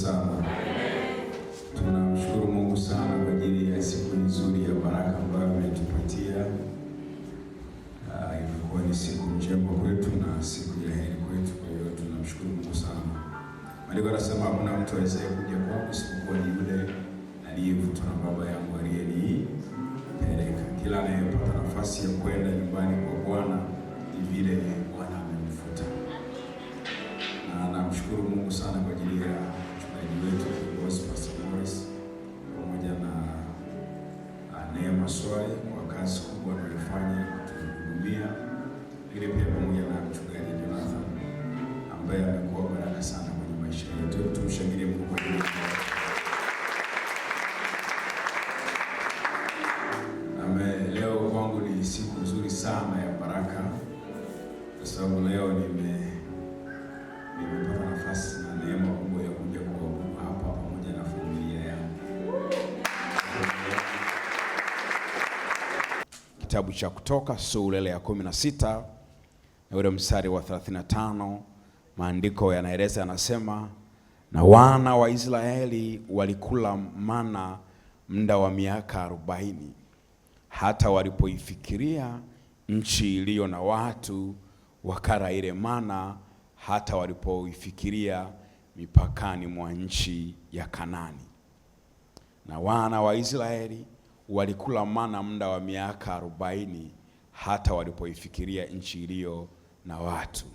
sana. Tunamshukuru Mungu sana kwa ajili ya siku nzuri ya baraka ambayo ametupatia. Imekuwa ni siku njema kwetu na siku ya heri kwetu, kwa hiyo tunamshukuru Mungu sana. Maandiko yanasema hakuna mtu awezaye kuja kwangu isipokuwa ni yule aliyevutwa na Baba yangu aliyenipeleka. Kila anayepata nafasi ya kwenda nyumbani kwa Bwana ni vile Bwana amemvuta. Na namshukuru Mungu sana kwa ajili ya mchungaji wetu Pastor Morris pamoja na Neema Swai kwa kazi kubwa anayofanya kutuhudumia, ili pia pamoja na mchungaji Jonathan ambaye amekuwa baraka sana kwenye maisha yetu. Tumshangilie Mungu kwa hilo. Leo kwangu ni siku nzuri sana ya baraka, kwa sababu leo nimepata nafasi na neema kubwa ya kuja kuabudu hapa pamoja na familia yangu. Kitabu cha Kutoka sura ya 16 na ule mstari wa 35, maandiko yanaeleza, yanasema, na wana wa Israeli walikula mana muda wa miaka 40 hata walipoifikiria nchi iliyo na watu, wakara ile mana hata walipoifikiria mipakani mwa nchi ya Kanani. Na wana wa Israeli walikula mana muda wa miaka 40 hata walipoifikiria nchi iliyo na watu,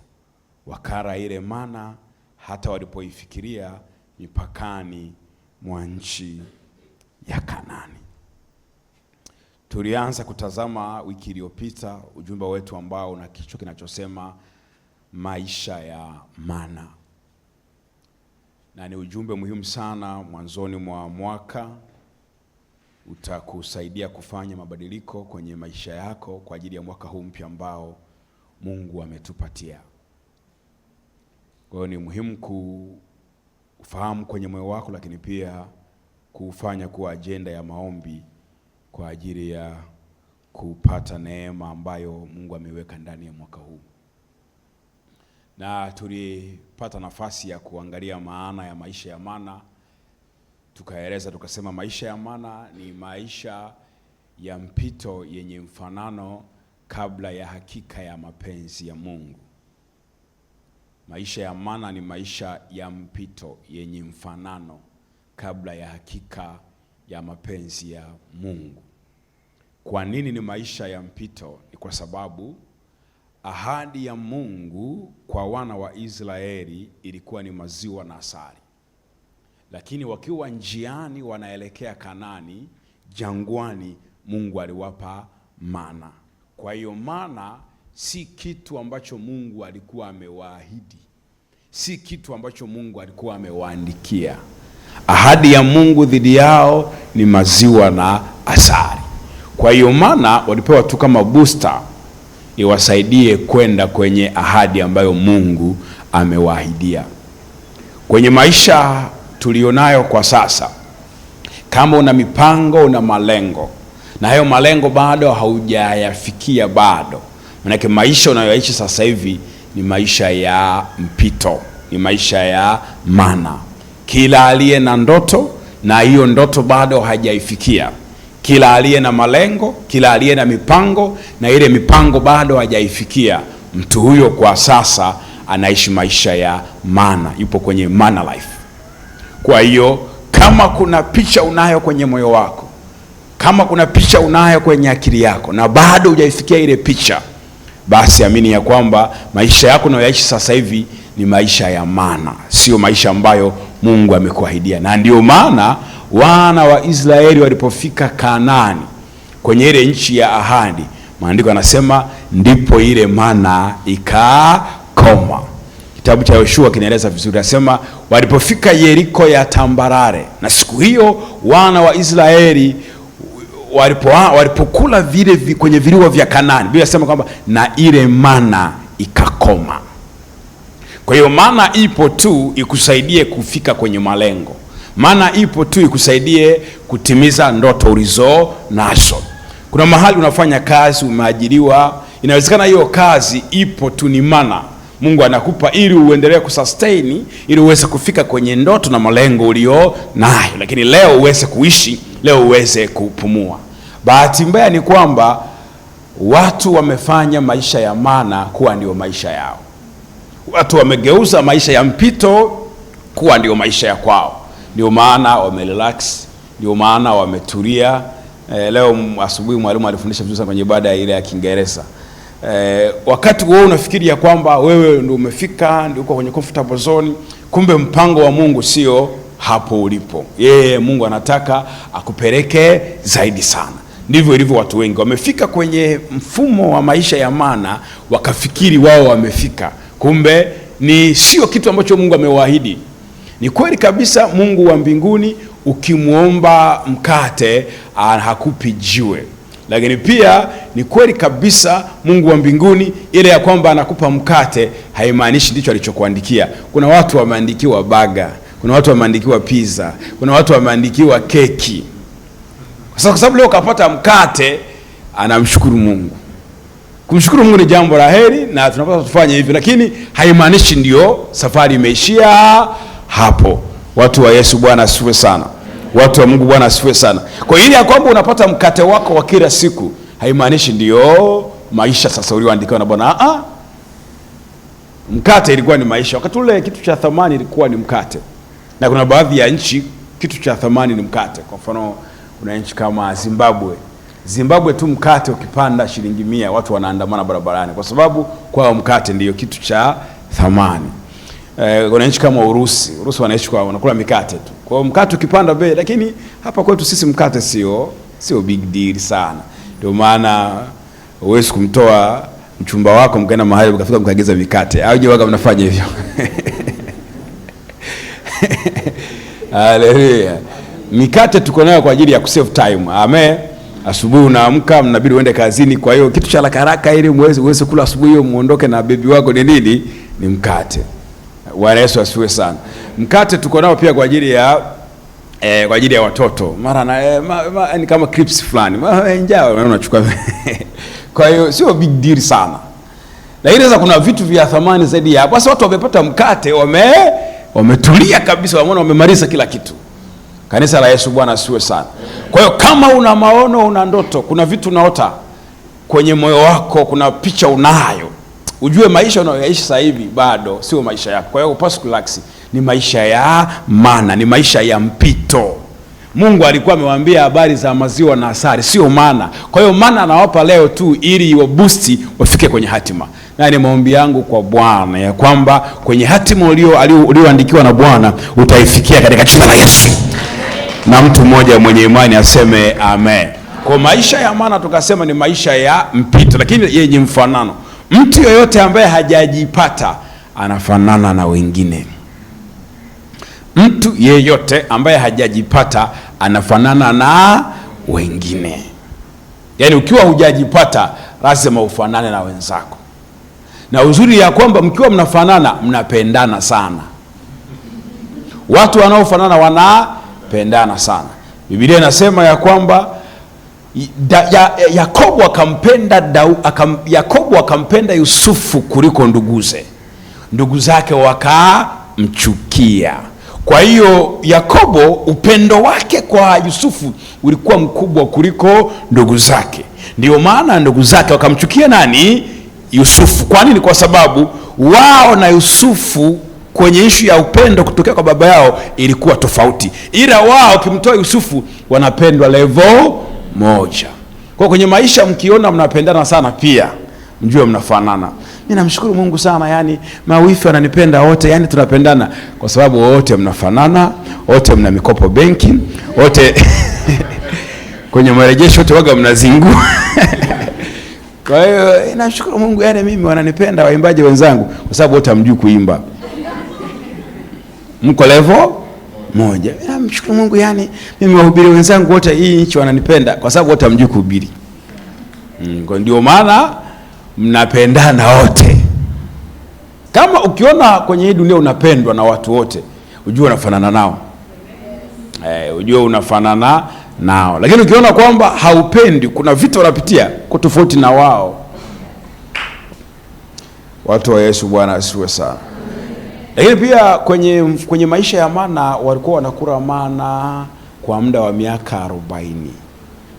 wakara ile mana hata walipoifikiria mipakani mwa nchi ya Kanani. Tulianza kutazama wiki iliyopita ujumbe wetu ambao una kichwa kinachosema maisha ya mana, na ni ujumbe muhimu sana mwanzoni mwa mwaka. Utakusaidia kufanya mabadiliko kwenye maisha yako kwa ajili ya mwaka huu mpya ambao Mungu ametupatia. Kwa hiyo ni muhimu kufahamu kwenye moyo wako, lakini pia kufanya kuwa ajenda ya maombi kwa ajili ya kupata neema ambayo Mungu ameweka ndani ya mwaka huu. Na tulipata nafasi ya kuangalia maana ya maisha ya mana. Tukaeleza tukasema maisha ya mana ni maisha ya mpito yenye mfanano kabla ya hakika ya mapenzi ya Mungu. Maisha ya mana ni maisha ya mpito yenye mfanano kabla ya hakika ya mapenzi ya Mungu. Kwa nini ni maisha ya mpito? Ni kwa sababu ahadi ya Mungu kwa wana wa Israeli ilikuwa ni maziwa na asali. Lakini wakiwa njiani wanaelekea Kanani, jangwani, Mungu aliwapa mana. Kwa hiyo mana si kitu ambacho Mungu alikuwa amewaahidi, si kitu ambacho Mungu alikuwa amewaandikia. Ahadi ya Mungu dhidi yao ni maziwa na asali. Kwa hiyo mana walipewa tu kama booster iwasaidie kwenda kwenye ahadi ambayo Mungu amewaahidia. Kwenye maisha tulionayo kwa sasa, kama una mipango, una malengo, na hayo malengo bado haujayafikia bado, maana maisha unayoishi sasa hivi ni maisha ya mpito, ni maisha ya mana. Kila aliye na ndoto na hiyo ndoto bado hajaifikia, kila aliye na malengo, kila aliye na mipango na ile mipango bado hajaifikia, mtu huyo kwa sasa anaishi maisha ya mana, yupo kwenye mana life. Kwa hiyo kama kuna picha unayo kwenye moyo wako, kama kuna picha unayo kwenye akili yako na bado hujaifikia ile picha, basi amini ya kwamba maisha yako unayoishi sasa hivi ni maisha ya mana, sio maisha ambayo Mungu amekuahidia. Na ndio maana wana wa Israeli walipofika Kanani, kwenye ile nchi ya ahadi, maandiko yanasema ndipo ile mana ikakoma. Kitabu cha Yoshua kinaeleza vizuri, anasema walipofika Yeriko ya tambarare, na siku hiyo wana wa Israeli walipokula vile kwenye viliwa vya Kanani, Biblia inasema kwamba na ile mana ikakoma. Kwa hiyo mana ipo tu ikusaidie kufika kwenye malengo. Mana ipo tu ikusaidie kutimiza ndoto ulizo nazo. Kuna mahali unafanya kazi, umeajiriwa, inawezekana hiyo kazi ipo tu ni mana. Mungu anakupa ili uendelee kusustain, ili uweze kufika kwenye ndoto na malengo ulio nayo, lakini leo uweze kuishi, leo uweze kupumua. Bahati mbaya ni kwamba watu wamefanya maisha ya mana kuwa ndio maisha yao. Watu wamegeuza maisha ya mpito kuwa ndio maisha ya kwao. Ndio maana wamerelax, ndio maana wametulia. Leo asubuhi mwalimu alifundisha vizuri kwenye ibada ile ya Kiingereza. Wakati wewe unafikiri ya kwamba wewe ndio umefika, ndio uko kwenye comfortable zone, kumbe mpango wa Mungu sio hapo ulipo. Yeye Mungu anataka akupeleke zaidi sana. Ndivyo ilivyo watu wengi. Wamefika kwenye mfumo wa maisha ya mana, wakafikiri wao wamefika. Kumbe ni sio kitu ambacho Mungu amewaahidi. Ni kweli kabisa Mungu wa mbinguni ukimuomba mkate hakupi jiwe. Lakini pia ni kweli kabisa Mungu wa mbinguni ile ya kwamba anakupa mkate haimaanishi ndicho alichokuandikia. Kuna watu wameandikiwa baga, kuna watu wameandikiwa pizza, kuna watu wameandikiwa keki. Kwa sababu leo kapata mkate, anamshukuru Mungu. Kumshukuru Mungu ni jambo la heri na tunapaswa tufanye hivyo, lakini haimaanishi ndio safari imeishia hapo. Watu wa Yesu Bwana asifiwe sana. Watu wa Mungu Bwana asifiwe sana. Kwa hiyo ya kwamba unapata mkate wako wa kila siku haimaanishi ndio maisha sasa ulioandikiwa na Bwana. Mkate ilikuwa ni maisha. Wakati ule kitu cha thamani ilikuwa ni mkate. Na kuna baadhi ya nchi kitu cha thamani ni mkate. Kwa mfano kuna nchi kama Zimbabwe. Zimbabwe tu mkate ukipanda shilingi 100 watu wanaandamana barabarani kwa sababu kwa mkate ndio kitu cha thamani. Kuna nchi kama Urusi wanaishi kwa wanakula mikate tu. Kwa hiyo mkate ukipanda bei, lakini hapa kwetu sisi mkate sio big deal sana. Ndio maana huwezi kumtoa mchumba wako mkaenda mahali mkafika mkaagiza mikate. Au je waga mnafanya hivyo? Haleluya. Mikate tuko nayo kwa ajili ya kusave time. Amen. Asubuhi unaamka mnabidi uende kazini, kwa hiyo kitu cha haraka ili uweze kula asubuhi hiyo muondoke na baby wako ni nini? Ni mkate. Bwana Yesu asifiwe sana. Mkate tuko nao pia kwa ajili ya watoto. Mara ni kama clips fulani. Njaa unachukua. Kwa hiyo sio big deal sana. Lakini sasa kuna vitu vya thamani zaidi ya. Basi watu wamepata mkate, wametulia kabisa, wameona wamemaliza kila kitu. Kanisa la Yesu Bwana asifiwe sana. Kwa hiyo kama una maono, una ndoto, kuna vitu unaota kwenye moyo wako, kuna picha unayo, ujue maisha unayoishi sasa hivi bado sio maisha yako. Kwa hiyo upaswe relax. Ni maisha ya mana, ni maisha ya mpito. Mungu alikuwa amewaambia habari za maziwa na asali, sio mana. Kwa hiyo mana anawapa leo tu ili iwaboost wafike kwenye hatima. Na ni maombi yangu kwa Bwana ya kwamba kwenye hatima ulioandikiwa na Bwana utaifikia katika jina la Yesu. Na mtu mmoja mwenye imani aseme amen. Kwa maisha ya mana tukasema ni maisha ya mpito, lakini yenye mfanano. Mtu yoyote ambaye hajajipata anafanana na wengine. Mtu yeyote ambaye hajajipata anafanana na wengine. Yaani ukiwa hujajipata lazima ufanane na wenzako. Na uzuri ya kwamba mkiwa mnafanana mnapendana sana. Watu wanaofanana wanapendana sana. Biblia inasema ya kwamba Yakobo akampenda Yusufu kuliko nduguze. Ndugu zake wakamchukia. Kwa hiyo Yakobo upendo wake kwa Yusufu ulikuwa mkubwa kuliko ndugu zake. Ndio maana ndugu zake wakamchukia nani? Yusufu. Kwa nini? Kwa sababu wao na Yusufu kwenye ishu ya upendo kutokea kwa baba yao ilikuwa tofauti. Ila wao kimtoa Yusufu wanapendwa level moja. Kwa kwenye maisha mkiona mnapendana sana pia mjue mnafanana. Mimi namshukuru Mungu sana, yani mawifi wananipenda wote, yani tunapendana kwa sababu wote mnafanana, wote mna mikopo benki, wote kwenye marejesho wote waga mnazingua. Kwa hiyo nashukuru Mungu, yani mimi wananipenda waimbaji wenzangu kwa sababu wote hamjui kuimba. Mko level moja. Namshukuru Mungu, yani mimi wahubiri wenzangu wote hii nchi wananipenda kwa sababu wote hamjui kuhubiri. Kwa ndio maana mnapendana wote. Kama ukiona kwenye hii dunia unapendwa na watu wote, ujue unafanana nao. Ujue unafanana nao. Lakini ukiona kwamba haupendi, kuna vitu wanapitia kwa tofauti na wao. Watu wa Yesu, Bwana asifiwe sana. Lakini pia kwenye maisha ya mana walikuwa wanakula mana kwa muda wa miaka 40.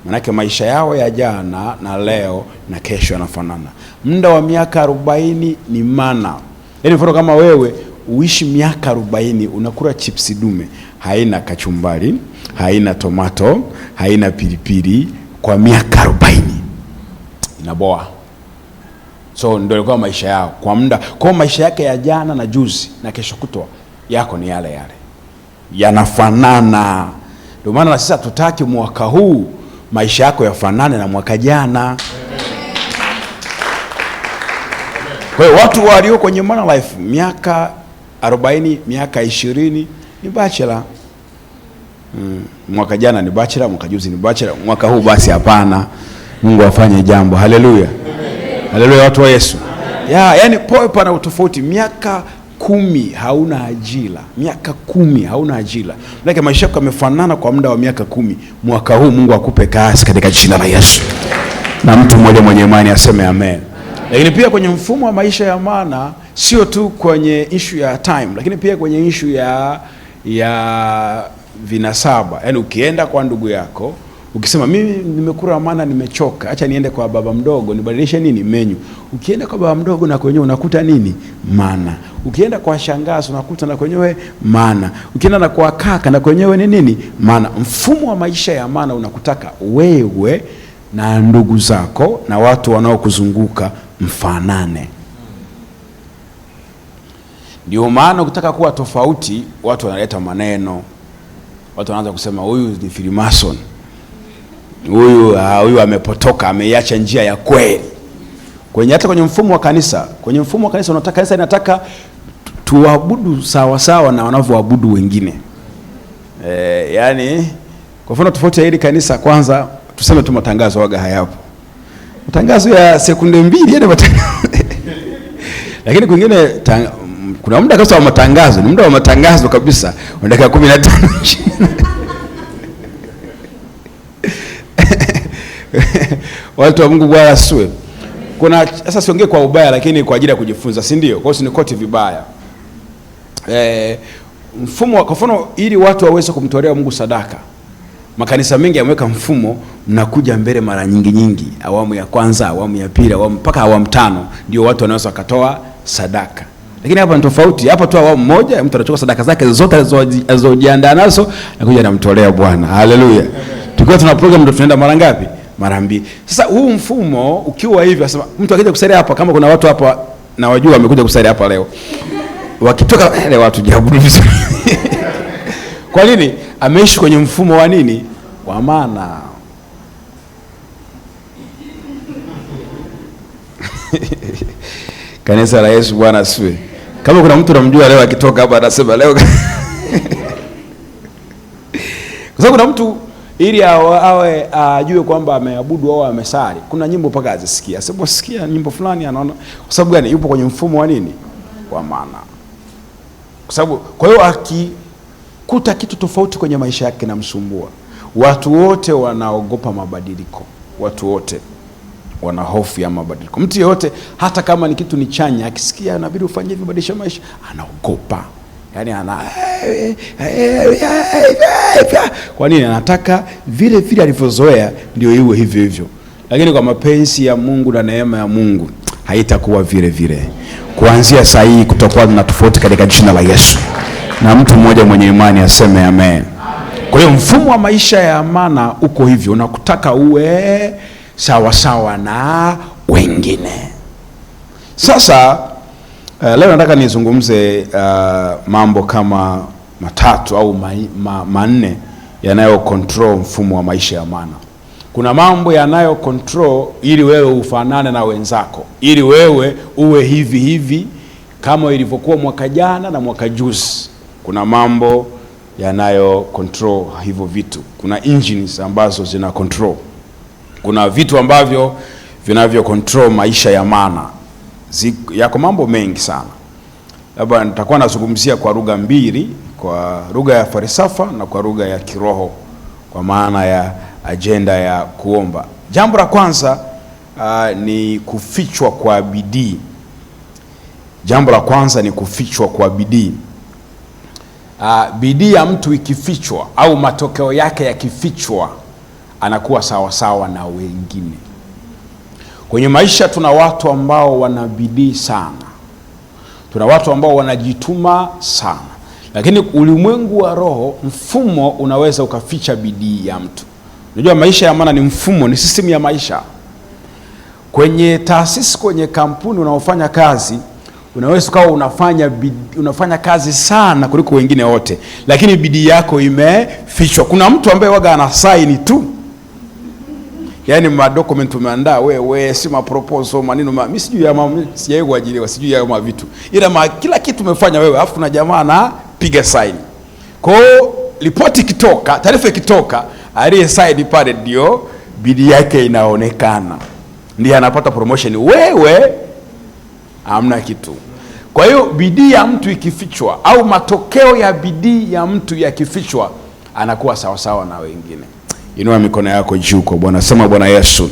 Manake maisha yao ya jana na leo na kesho yanafanana. Muda wa miaka 40 ni mana. Yaani mfano kama wewe uishi miaka 40 unakula chipsi dume, haina kachumbari, haina tomato, haina pilipili kwa miaka 40. Inaboa. So ndio ilikuwa maisha yao kwa muda. Kwa maisha yake ya jana na juzi na kesho kutwa yako ni yale yale. Yanafanana. Ndio maana sisi hatutaki mwaka huu maisha yako yafanane na mwaka jana. Kwa hiyo watu walio kwenye Mana Life miaka 40, miaka 20 ni bachelor. Mwaka jana ni bachelor, mwaka juzi ni bachelor, mwaka huu basi hapana. Mungu afanye jambo. Haleluya. Haleluya, watu wa Yesu. Yani poe pana utofauti. Miaka 10 hauna ajira. Miaka 10 hauna ajira. Maana maisha yako yamefanana kwa muda wa miaka 10. Mwaka huu Mungu akupe kazi katika jina la Yesu. Na mtu mmoja mwenye imani aseme amen. Lakini pia kwenye mfumo wa maisha ya mana, sio tu kwenye issue ya time, lakini pia kwenye issue ya vinasaba. Yani ukienda kwa ndugu yako, ukisema mimi nimekula mana nimechoka, acha niende kwa baba mdogo nibadilishe nini menyu. Ukienda kwa baba mdogo na kwenyewe unakuta nini? Mana. Ukienda kwa shangazi unakuta na kwenyewe mana. Ukienda na kwa kaka na kwenyewe ni nini? Mana. Mfumo wa maisha ya mana unakutaka wewe na ndugu zako na watu wanaokuzunguka mfanane. Ndio maana ukitaka kuwa tofauti watu wanaleta maneno. Watu wanaanza kusema huyu ni Freemason. Huyu amepotoka, ameiacha njia ya kweli. Hata kwenye mfumo wa kanisa, unataka kanisa inataka tuabudu sawa sawa na wanavyoabudu wengine. Yani kwa mfano tofauti ya hili kanisa, kwanza tuseme tu matangazo waga hayapo. Matangazo ya sekunde 2 yani lakini kwingine kuna muda kabisa wa matangazo, ni muda wa matangazo kabisa, dakika 15. Watu wa Mungu Bwana asifiwe. Kuna sasa siongee kwa ubaya, lakini kwa ajili ya kujifunza, si ndio? Kwa hiyo sinikoti vibaya. Mfumo kwa mfano ili watu waweze kumtolea Mungu sadaka. Makanisa mengi yameweka mfumo, mnakuja mbele mara nyingi, awamu ya kwanza, awamu ya pili, mpaka awamu 5 ndio watu wanaweza wakatoa sadaka. Lakini hapa ni tofauti. Hapa tu awamu moja mtu anachukua sadaka zake zote alizojiandaa nazo na kuja anamtolea Bwana. Haleluya. Tukiwa tuna program ndio tunaenda mara ngapi? Mara 2. Sasa huu mfumo ukiwa hivi, asema mtu akija kusali hapa, kama kuna watu hapa na wajua wamekuja kusali hapa leo, wakitoka wale watu jabu vizuri. Kwa nini? Ameishi kwenye mfumo wa nini? Wa mana. Kanisa la Yesu, Bwana asifiwe. Kama kuna mtu unamjua leo akitoka hapa anasema leo kwa sababu kuna mtu ili awe ajue kwamba ameabudu au amesali, kuna nyimbo mpaka azisikia. Sababu asikia nyimbo fulani anaona kwa sababu gani? Yupo kwenye mfumo wa nini? Wa maana. Kwa hiyo akikuta kitu tofauti kwenye maisha yake na msumbua. Watu wote wanaogopa mabadiliko. Watu wote wana hofu ya mabadiliko. Mtu yeyote hata kama ni kitu ni chanya, akisikia inabidi ufanye hivi badilisha maisha, anaogopa. Yani kwa nini? Anataka vile vile alivyozoea ndio iwe hivyo hivyo. Lakini kwa mapenzi ya Mungu na neema ya Mungu haitakuwa vile vile. Kuanzia saa hii kutakuwa na tofauti katika jina la Yesu. Na mtu mmoja mwenye imani aseme amen. Kwa hiyo mfumo wa maisha ya mana uko hivyo, unakutaka uwe sawa sawa na wengine. Sasa leo nataka nizungumze mambo kama 3 au 4 yanayo control mfumo wa maisha ya mana. Kuna mambo yanayo control ili wewe ufanane na wenzako, ili wewe uwe hivi hivi kama ilivyokuwa mwaka jana na mwaka juzi. Kuna mambo yanayo control hivyo vitu. Kuna engines ambazo zina control. Kuna vitu ambavyo vinavyo control maisha ya mana. Yako mambo mengi sana. Labda nitakuwa nazungumzia kwa lugha 2, kwa lugha ya falsafa na kwa lugha ya kiroho, kwa maana ya agenda ya kuomba. Jambo la kwanza ni kufichwa kwa bidii. Jambo la kwanza ni kufichwa kwa bidii. Bidii ya mtu ikifichwa au matokeo yake yakifichwa, anakuwa sawa sawa na wengine. Kwenye maisha tuna watu ambao wana bidii sana, tuna watu ambao wanajituma sana, lakini ulimwengu wa roho, mfumo unaweza ukaficha bidii ya mtu. Unajua maisha ya maana ni mfumo, ni system ya maisha. Kwenye taasisi, kwenye kampuni unaofanya kazi, unaweza ukawa unafanya kazi sana kuliko wengine wote, lakini bidii yako imefichwa. Kuna mtu ambaye waga ana sign tu, yani ma document umeandaa wewe, si ma proposal maneno mimi sijui ya sijawahi kuajiriwa, sijui ya vitu, ila kila kitu umefanya wewe, alafu kuna jamaa anapiga sign. Kwa hiyo ripoti ikitoka, taarifa ikitoka, aliye sign pale ndio bidii yake inaonekana, ndiye anapata promotion, wewe hamna kitu. Kwa hiyo bidii ya mtu ikifichwa au matokeo ya bidii ya mtu yakifichwa, anakuwa sawa sawa na wengine. Inua mikono yako juu kwa Bwana, sema Bwana Yesu,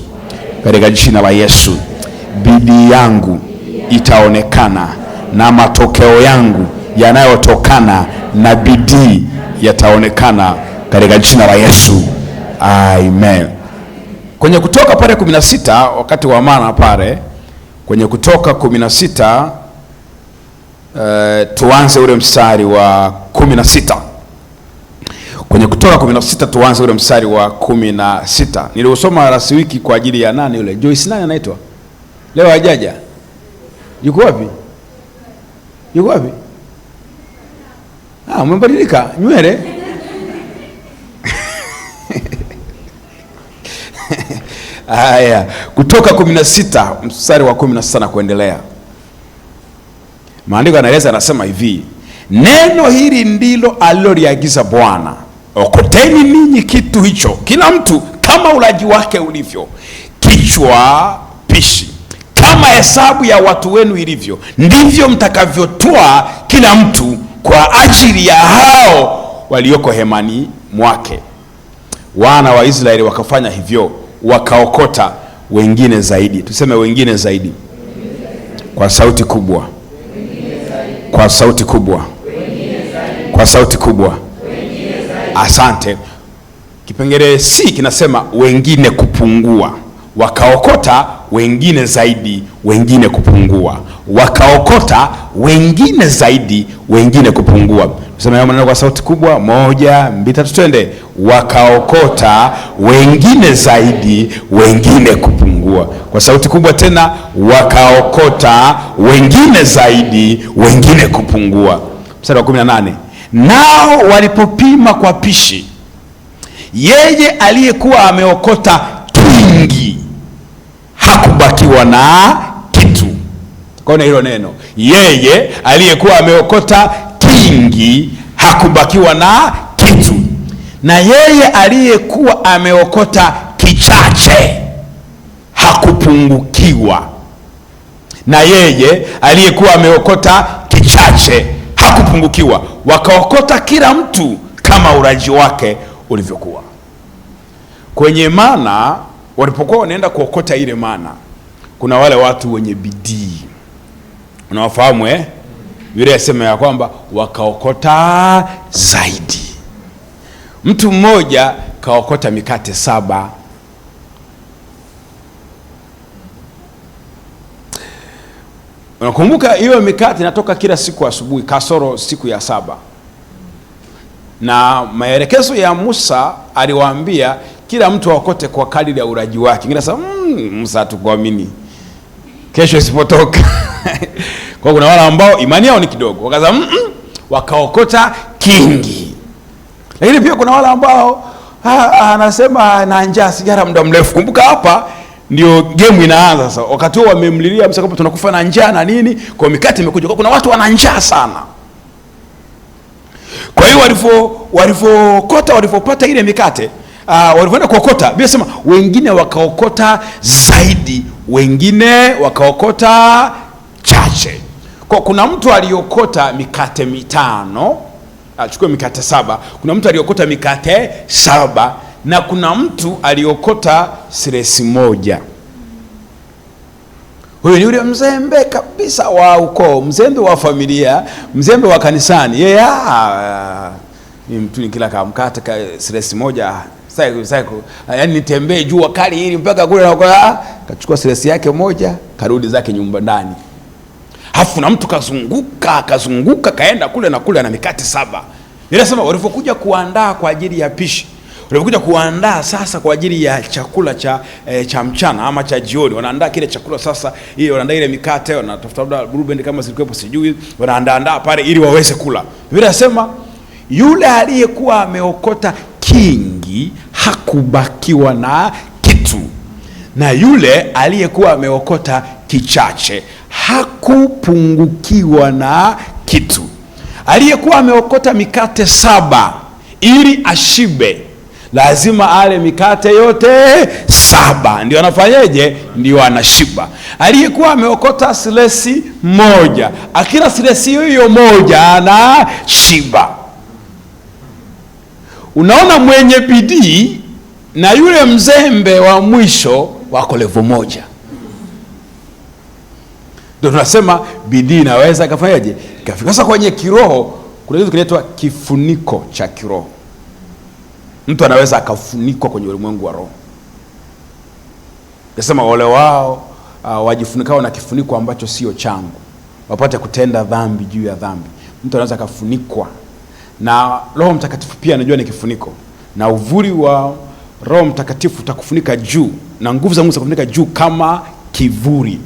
katika jina la Yesu, bidii yangu itaonekana na matokeo yangu yanayotokana na bidii yataonekana katika jina la Yesu. Amen. Kwenye Kutoka pale 16, wakati wa maana pale kwenye Kutoka 16, tuanze ule mstari wa 16. Kwenye Kutoka 16 tuanze ule mstari wa 16. Niliusoma last wiki kwa ajili ya nani yule? Joyce nani anaitwa? Leo hajaja. Yuko wapi? Yuko wapi? Umebadilika nywele. Haya, Kutoka 16 mstari wa 16 na kuendelea. Maandiko yanaeleza, anasema hivi: neno hili ndilo aliloliagiza Bwana, okoteni ninyi kitu hicho, kila mtu kama ulaji wake ulivyo, kichwa pishi. Kama hesabu ya watu wenu ilivyo, ndivyo mtakavyotoa kila mtu kwa ajili ya hao walioko hemani mwake. Wana wa Israeli wakafanya hivyo, wakaokota wengine zaidi. Tuseme wengine zaidi kwa sauti kubwa, kwa sauti kubwa, kwa sauti kubwa. Asante. Kipengele C kinasema wengine kupungua. Wakaokota wengine zaidi, wengine kupungua. Wakaokota wengine zaidi, wengine kupungua. Tuseme hayo maneno kwa sauti kubwa. 1, 2, 3 twende. Wakaokota wengine zaidi, wengine kupungua. Kwa sauti kubwa tena. Wakaokota wengine zaidi, wengine kupungua. Mstari wa 18. Nao walipopima kwa pishi, yeye aliyekuwa ameokota kingi hakubakiwa na kitu. Kwa hilo neno, yeye aliyekuwa ameokota kingi hakubakiwa na kitu, na yeye aliyekuwa ameokota kichache hakupungukiwa. Na yeye aliyekuwa ameokota kichache hakupungukiwa. Wakaokota kila mtu kama uraji wake ulivyokuwa. Kwenye mana, walipokuwa wanaenda kuokota ile mana, kuna wale watu wenye bidii, unawafahamu Biblia inasema ya kwamba wakaokota zaidi. Mtu mmoja kaokota mikate 7. Unakumbuka hiyo mikate inatoka kila siku asubuhi kasoro siku ya 7. Na maelekezo ya Musa aliwaambia kila mtu aokote kwa kadiri ya uraji wake. Ngine sasa Musa hatukuamini, kesho isipotoka. Kwa kuna wale ambao imani yao ni kidogo, wakaza wakaokota kingi. Lakini pia kuna wale ambao anasema na njaa sigara muda mrefu. Kumbuka hapa ndio game inaanza sasa. Wakati wao wamemlilia Musa kwamba tunakufa na njaa na nini, kwa mikate imekuja. Kwa kuna watu wana njaa sana. Kwa hiyo walivokota, walivopata ile mikate, walivyoenda kuokota, Biblia inasema wengine wakaokota zaidi, wengine wakaokota chache. Kwa kuna mtu aliokota mikate 5, achukue mikate 7. Kuna mtu aliokota mikate 7 na kuna mtu aliokota siresi 1. Huyo ni yule mzembe kabisa wa ukoo, mzembe wa familia, mzembe wa kanisani. Yeye ni mtu kila kamkata ka stress moja, cycle yani nitembee jua kali hili mpaka kule na kachukua stress yake moja, karudi zake nyumba ndani. Hafu na mtu kazunguka kaenda kule na kule na mikate 7. Nilisema walipokuja kuandaa kwa ajili ya pishi, walipokuja kuandaa sasa kwa ajili ya chakula cha mchana ama cha jioni, wanaandaa kile chakula sasa, ile wanaandaa ile mikate, wanatafuta labda blueband kama zilikuwepo sijui, wanaandaa pale ili waweze kula. Biblia inasema yule aliyekuwa ameokota kingi hakubakiwa na kitu, na yule aliyekuwa ameokota kichache hakupungukiwa na kitu. Aliyekuwa ameokota mikate 7 ili ashibe, lazima ale mikate yote 7 ndio anafanyeje, ndio anashiba. Aliyekuwa ameokota silesi 1, akila silesi hiyo 1 anashiba. Unaona, mwenye bidii na yule mzembe wa mwisho wako level moja. Ndio tunasema bidii inaweza kafanyaje, kafika. Sasa kwenye kiroho kuna kitu kinaitwa kifuniko cha kiroho. Mtu anaweza akafunikwa kwenye ulimwengu wa roho. Nasema wale wao wajifunikao na kifuniko ambacho sio changu, wapate kutenda dhambi juu ya dhambi. Mtu anaweza akafunikwa na Roho Mtakatifu, pia anajua ni kifuniko, na uvuli wa Roho Mtakatifu utakufunika juu, na nguvu za Mungu zitakufunika juu kama kivuli.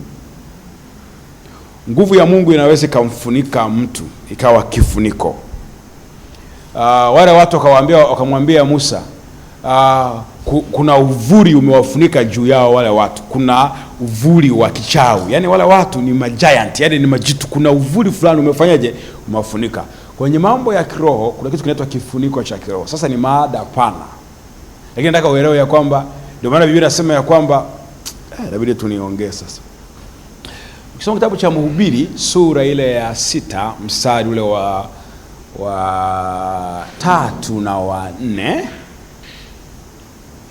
Nguvu ya Mungu inaweza kumfunika mtu ikawa kifuniko. Wale watu wakamwambia Musa, kuna uvuli umewafunika juu yao wale watu. Kuna uvuli wa kichawi. Yaani wale watu ni majiant, yaani ni majitu. Kuna uvuli fulani umefanyaje, umewafunika. Kwenye mambo ya kiroho kuna kitu kinaitwa kifuniko cha kiroho. Sasa ni maada pana, lakini nataka uelewe ya kwamba ndio maana Biblia inasema ya kwamba inabidi tuniongee sasa. Ukisoma kitabu cha Mhubiri sura ile ya 6 mstari ule wa 3 na wa 4.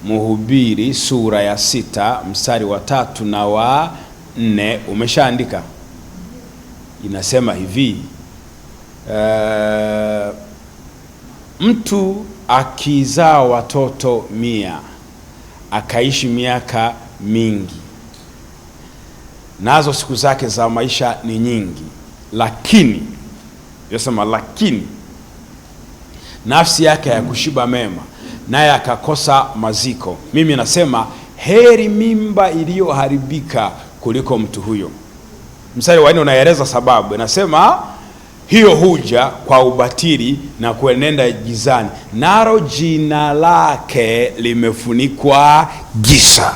Mhubiri sura ya 6 mstari wa 3 na wa 4, umeshaandika? Inasema hivi, mtu akizaa watoto 100 akaishi miaka mingi, nazo siku zake za maisha ni nyingi, lakini nafsi yake hayakushiba mema, naye akakosa maziko. Mimi nasema heri mimba iliyoharibika kuliko mtu huyo. Mstari wa 4 unaeleza sababu. Inasema hiyo huja kwa ubatili na kuenenda gizani, nalo jina lake limefunikwa giza.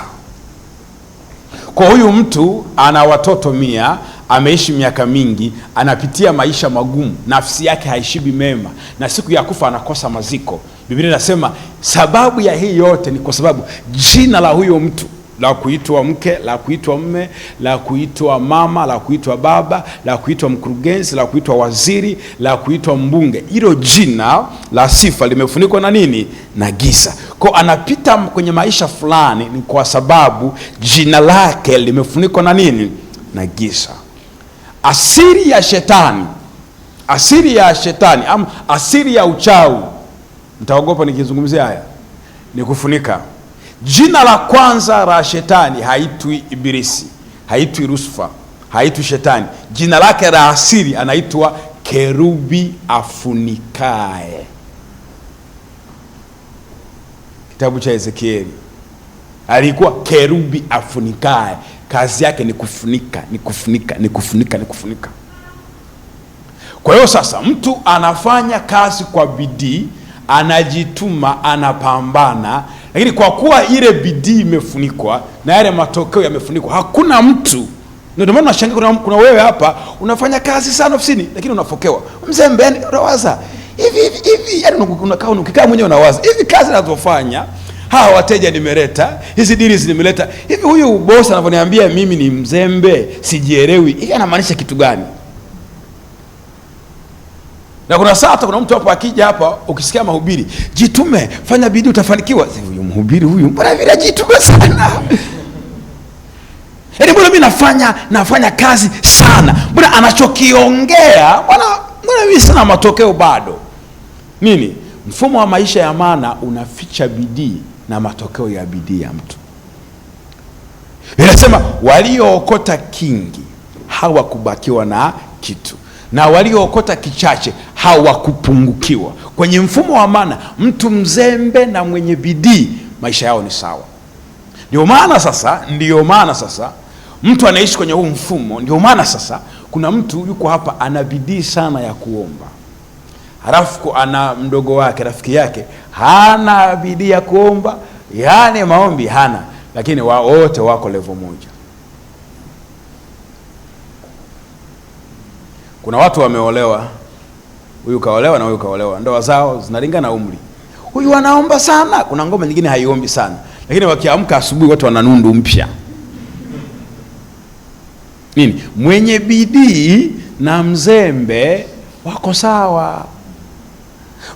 Kwa huyu mtu ana watoto 100, ameishi miaka mingi, anapitia maisha magumu, nafsi yake haishibi mema, na siku ya kufa anakosa maziko. Biblia inasema sababu ya hii yote ni kwa sababu jina la huyo mtu, la kuitwa mke, la kuitwa mume, la kuitwa mama, la kuitwa baba, la kuitwa mkurugenzi, la kuitwa waziri, la kuitwa mbunge, hilo jina la sifa limefunikwa na nini? Na giza. Kwa anapita kwenye maisha fulani ni kwa sababu jina lake limefunikwa na nini? Na giza. Asili ya shetani ama asili ya uchawi, mtaogopa nikizungumzia haya, ni kufunika. Jina la kwanza la shetani haitwi Ibilisi, haitwi Lucifer, haitwi shetani. Jina lake la asili anaitwa kerubi afunikae. Kitabu cha Ezekieli, alikuwa kerubi afunikae. Kazi yake ni kufunika, ni kufunika, ni kufunika, ni kufunika. Kwa hiyo sasa mtu anafanya kazi kwa bidii, anajituma, anapambana, lakini kwa kuwa ile bidii imefunikwa na yale matokeo yamefunikwa, hakuna mtu. Ndio maana unashangaa kuna wewe hapa unafanya kazi sana ofisini lakini unafokewa. Mzembe, yani unawaza hivi yani unakaa ukikaa mwenyewe unawaza hivi, kazi ninazofanya, hawa wateja nimeleta, hizi deals nimeleta, hivi huyu boss anavyoniambia mimi ni mzembe, sijielewi, hivi anamaanisha kitu gani? Na kuna saa kuna mtu hapo akija hapa, ukisikia mahubiri, jitume, fanya bidii utafanikiwa. Huyu mhubiri huyu mbona vile jitume sana? Yaani mbona mimi nafanya kazi sana, mbona anachokiongea mbona mimi sina matokeo bado? Nini? Mfumo wa maisha ya maana unaficha bidii na matokeo ya bidii ya mtu. Inasema waliookota kingi hawakubakiwa na kitu, na waliookota kichache hawakupungukiwa. Kwenye mfumo wa maana, mtu mzembe na mwenye bidii maisha yao ni sawa. Ndio maana sasa mtu anaishi kwenye huu mfumo. Ndio maana sasa kuna mtu yuko hapa ana bidii sana ya kuomba, halafu ana mdogo wake, rafiki yake, hana bidii ya kuomba, yani maombi hana, lakini wote wako level moja. Kuna watu wameolewa, huyu kaolewa na huyu kaolewa, ndoa zao zinalingana umri. Huyu anaomba sana, kuna ngoma nyingine haiombi sana, lakini wakiamka asubuhi watu wana nundu mpya. Nini? Mwenye bidii na mzembe wako sawa.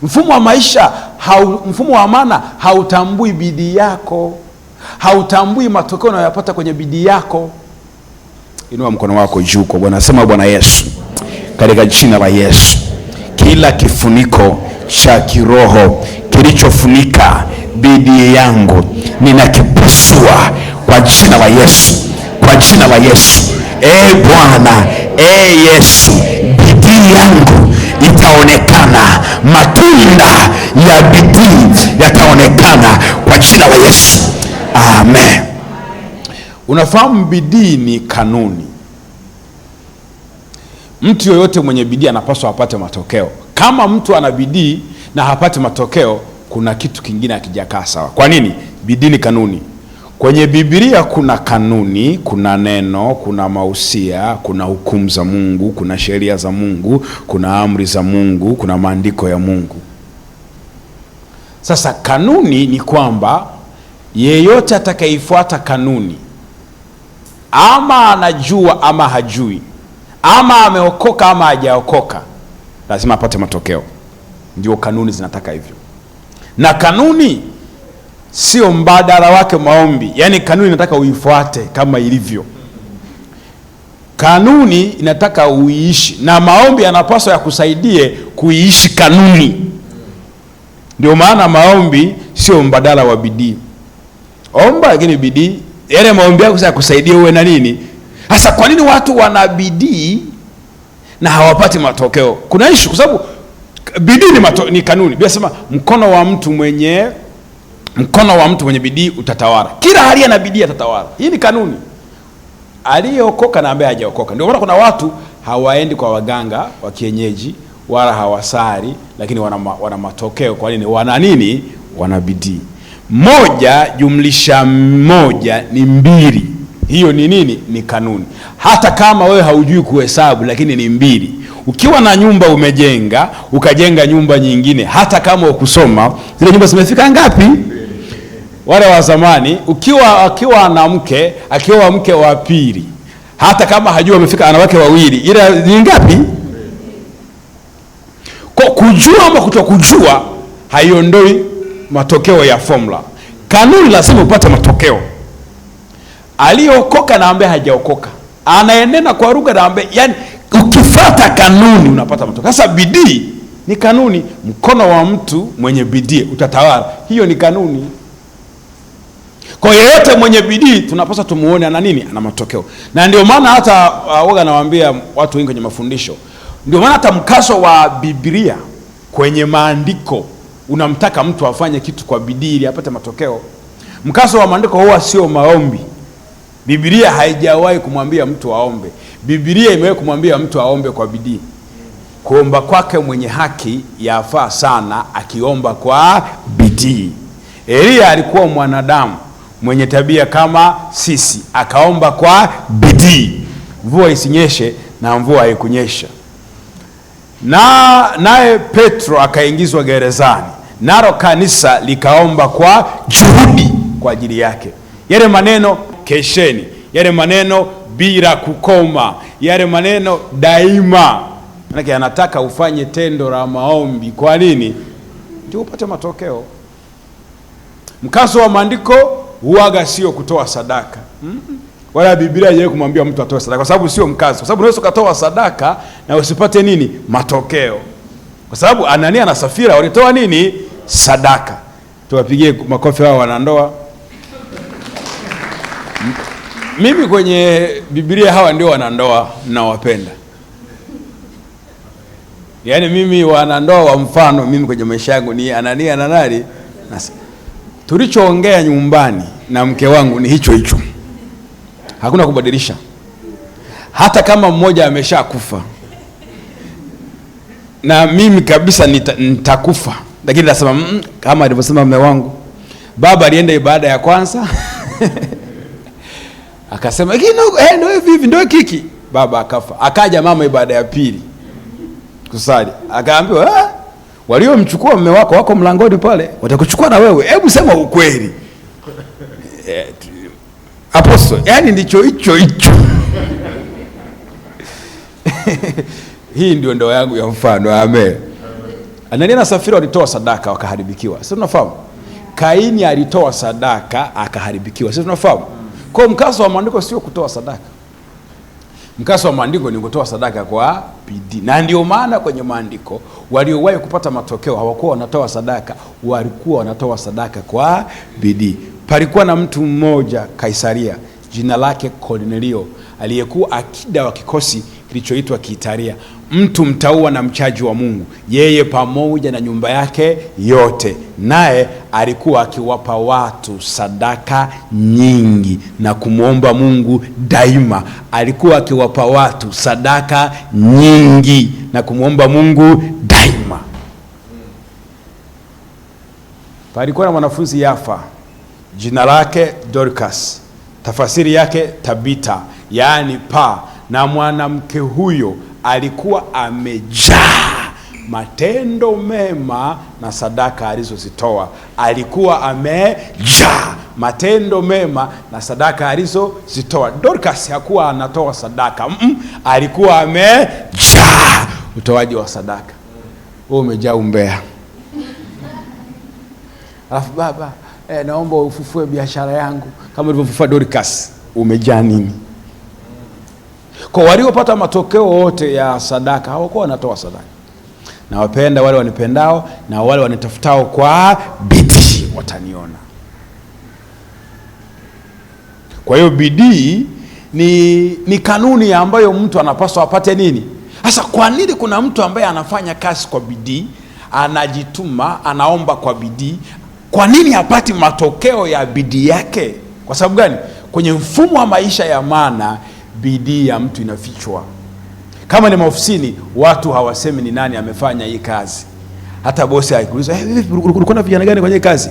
Mfumo wa maisha mfumo wa maana hautambui bidii yako, hautambui matokeo unayopata kwenye bidii yako. Inua mkono wako juu kwa Bwana, sema Bwana Yesu, katika jina la Yesu, kila kifuniko cha kiroho kilichofunika bidii yangu ninakipasua kwa jina la Yesu, kwa jina la Yesu. Bwana, Yesu, bidii yangu itaonekana, matunda ya bidii yataonekana kwa jina la Yesu. Amen. Unafahamu bidii ni kanuni. Mtu yoyote mwenye bidii anapaswa apate matokeo. Kama mtu ana bidii na hapati matokeo, kuna kitu kingine hakijakaa sawa. Kwa nini? Bidii ni kanuni. Kwenye Biblia kuna kanuni, kuna neno, kuna mausia, kuna hukumu za Mungu, kuna sheria za Mungu, kuna amri za Mungu, kuna maandiko ya Mungu. Sasa kanuni ni kwamba yeyote atakayeifuata kanuni, ama anajua ama hajui, ama ameokoka ama hajaokoka, lazima apate matokeo. Ndio kanuni zinataka hivyo. Na kanuni sio mbadala wake maombi. Yaani kanuni inataka uifuate kama ilivyo. Kanuni inataka uiishi, na maombi yanapaswa yakusaidie kuiishi kanuni. Ndio maana maombi sio mbadala wa bidii. Omba lakini bidii, yale maombi yako yakusaidie uwe na nini? Sasa kwa nini watu wana bidii na hawapati matokeo? Kuna issue, kwa sababu bidii ni kanuni. Biblia inasema mkono wa mtu mwenye bidii utatawala. Kila aliye na bidii atatawala. Hii ni kanuni. Aliyeokoka na ambaye hajaokoka. Ndio maana kuna watu hawaendi kwa waganga wa kienyeji wala hawasali, lakini wana matokeo. Kwa nini? Wana nini? Wana bidii. 1 jumlisha 1 ni 2. Hiyo ni nini? Ni kanuni. Hata kama wewe haujui kuhesabu, lakini ni 2. Ukiwa na nyumba umejenga, ukajenga nyumba nyingine, hata kama ukusoma, zile nyumba zimefika ngapi? Wale wa zamani, akiwa na mke, akiwa mke wa pili, hata kama hajua amefika wanawake wawili, ila ni ngapi? Kwa kujua ama kutokujua haiondoi matokeo ya formula. Kanuni lazima upate matokeo. Aliyeokoka na ambaye hajaokoka, anaenena kwa lugha na ambaye, yani ukifuata kanuni unapata matokeo. Sasa bidii ni kanuni. Mkono wa mtu mwenye bidii utatawala. Hiyo ni kanuni. Kwa yeyote mwenye bidii tunapaswa tumuone ana nini? Ana matokeo. Na ndio maana hata waga nawaambia watu wengi kwenye mafundisho, ndio maana hata mkazo wa Biblia kwenye maandiko unamtaka mtu afanye kitu kwa bidii ili apate matokeo. Mkazo wa maandiko huwa sio maombi. Biblia haijawahi kumwambia mtu aombe. Biblia imewahi kumwambia mtu aombe kwa bidii. Kuomba kwake mwenye haki yafaa sana akiomba kwa bidii. Elia alikuwa mwanadamu mwenye tabia kama sisi, akaomba kwa bidii. Mvua isinyeshe, na mvua haikunyesha. Naye Petro akaingizwa gerezani, nalo kanisa likaomba kwa juhudi kwa ajili yake. Yale maneno kesheni, yale maneno bila kukoma, yale maneno daima, maana anataka ufanye tendo la maombi. Kwa nini? Ndio upate matokeo. Mkazo wa maandiko huaga sio kutoa sadaka. Wala Biblia haijawahi kumwambia mtu atoe sadaka, kwa sababu sio mkazo. Kwa sababu unaweza ukatoa sadaka na usipate nini? Matokeo. Kwa sababu Anania na Safira walitoa nini? Sadaka. Tuwapigie makofi hao wanandoa. Mimi kwenye Biblia hawa ndio wanandoa nawapenda. Yaani mimi wanandoa wa mfano mimi kwenye maisha yangu ni Anania na nani? Tulichoongea nyumbani na mke wangu ni hicho hicho. Hakuna kubadilisha. Hata kama mmoja ameshakufa na mimi kabisa nitakufa, lakini nasema kama alivyosema mume wangu. Baba alienda ibada ya kwanza akasema ndio hivi ndio kiki. Baba akafa. Akaja mama ibada ya pili kusali, akaambiwa waliomchukua mume wako wako mlangoni pale, watakuchukua na wewe, hebu sema ukweli. Apostle, yani ndicho hicho. Hii ndio ndoa yangu ya mfano. Amen. Anania na Safira walitoa sadaka wakaharibikiwa. Sisi tunafahamu. Kaini alitoa sadaka akaharibikiwa. Sisi tunafahamu. Kwa mkazo wa maandiko sio kutoa sadaka. Mkazo wa maandiko ni kutoa sadaka kwa bidii. Na ndio maana kwenye maandiko waliowahi kupata matokeo hawakuwa wanatoa sadaka, walikuwa wanatoa sadaka kwa bidii. Palikuwa na mtu mmoja Kaisaria, jina lake Kornelio, aliyekuwa akida wa kikosi kilichoitwa Kiitalia, mtu mtaua na mchaji wa Mungu, yeye pamoja na nyumba yake yote. Naye alikuwa akiwapa watu sadaka nyingi na kumwomba Mungu daima. Alikuwa akiwapa watu sadaka nyingi na kumwomba Mungu daima. Palikuwa na mwanafunzi Yafa, jina lake Dorcas, tafasiri yake Tabita, yaani paa. Na mwanamke huyo alikuwa amejaa matendo mema na sadaka alizozitoa. Alikuwa amejaa matendo mema na sadaka alizozitoa. Dorcas hakuwa anatoa sadaka, alikuwa amejaa utoaji wa sadaka. Wewe umejaa umbea. Alafu baba, naomba ufufue biashara yangu kama ulivyofufua Dorcas. Umejaa nini? Kwa waliopata matokeo wote ya sadaka hawakuwa wanatoa sadaka. Na wapenda wale wanipendao na wale wanitafutao kwa bidii wataniona. Kwa hiyo bidii ni kanuni ambayo mtu anapaswa apate nini? Sasa kwa nini kuna mtu ambaye anafanya kazi kwa bidii, anajituma, anaomba kwa bidii, kwa nini hapati matokeo ya bidii yake? Kwa sababu gani? Kwenye mfumo wa maisha ya maana, bidii ya mtu inafichwa. Kama ni maofisini, watu hawasemi ni nani amefanya hii kazi. Hata bosi akikuuliza, ulikuwa na vijana gani kwenye kazi?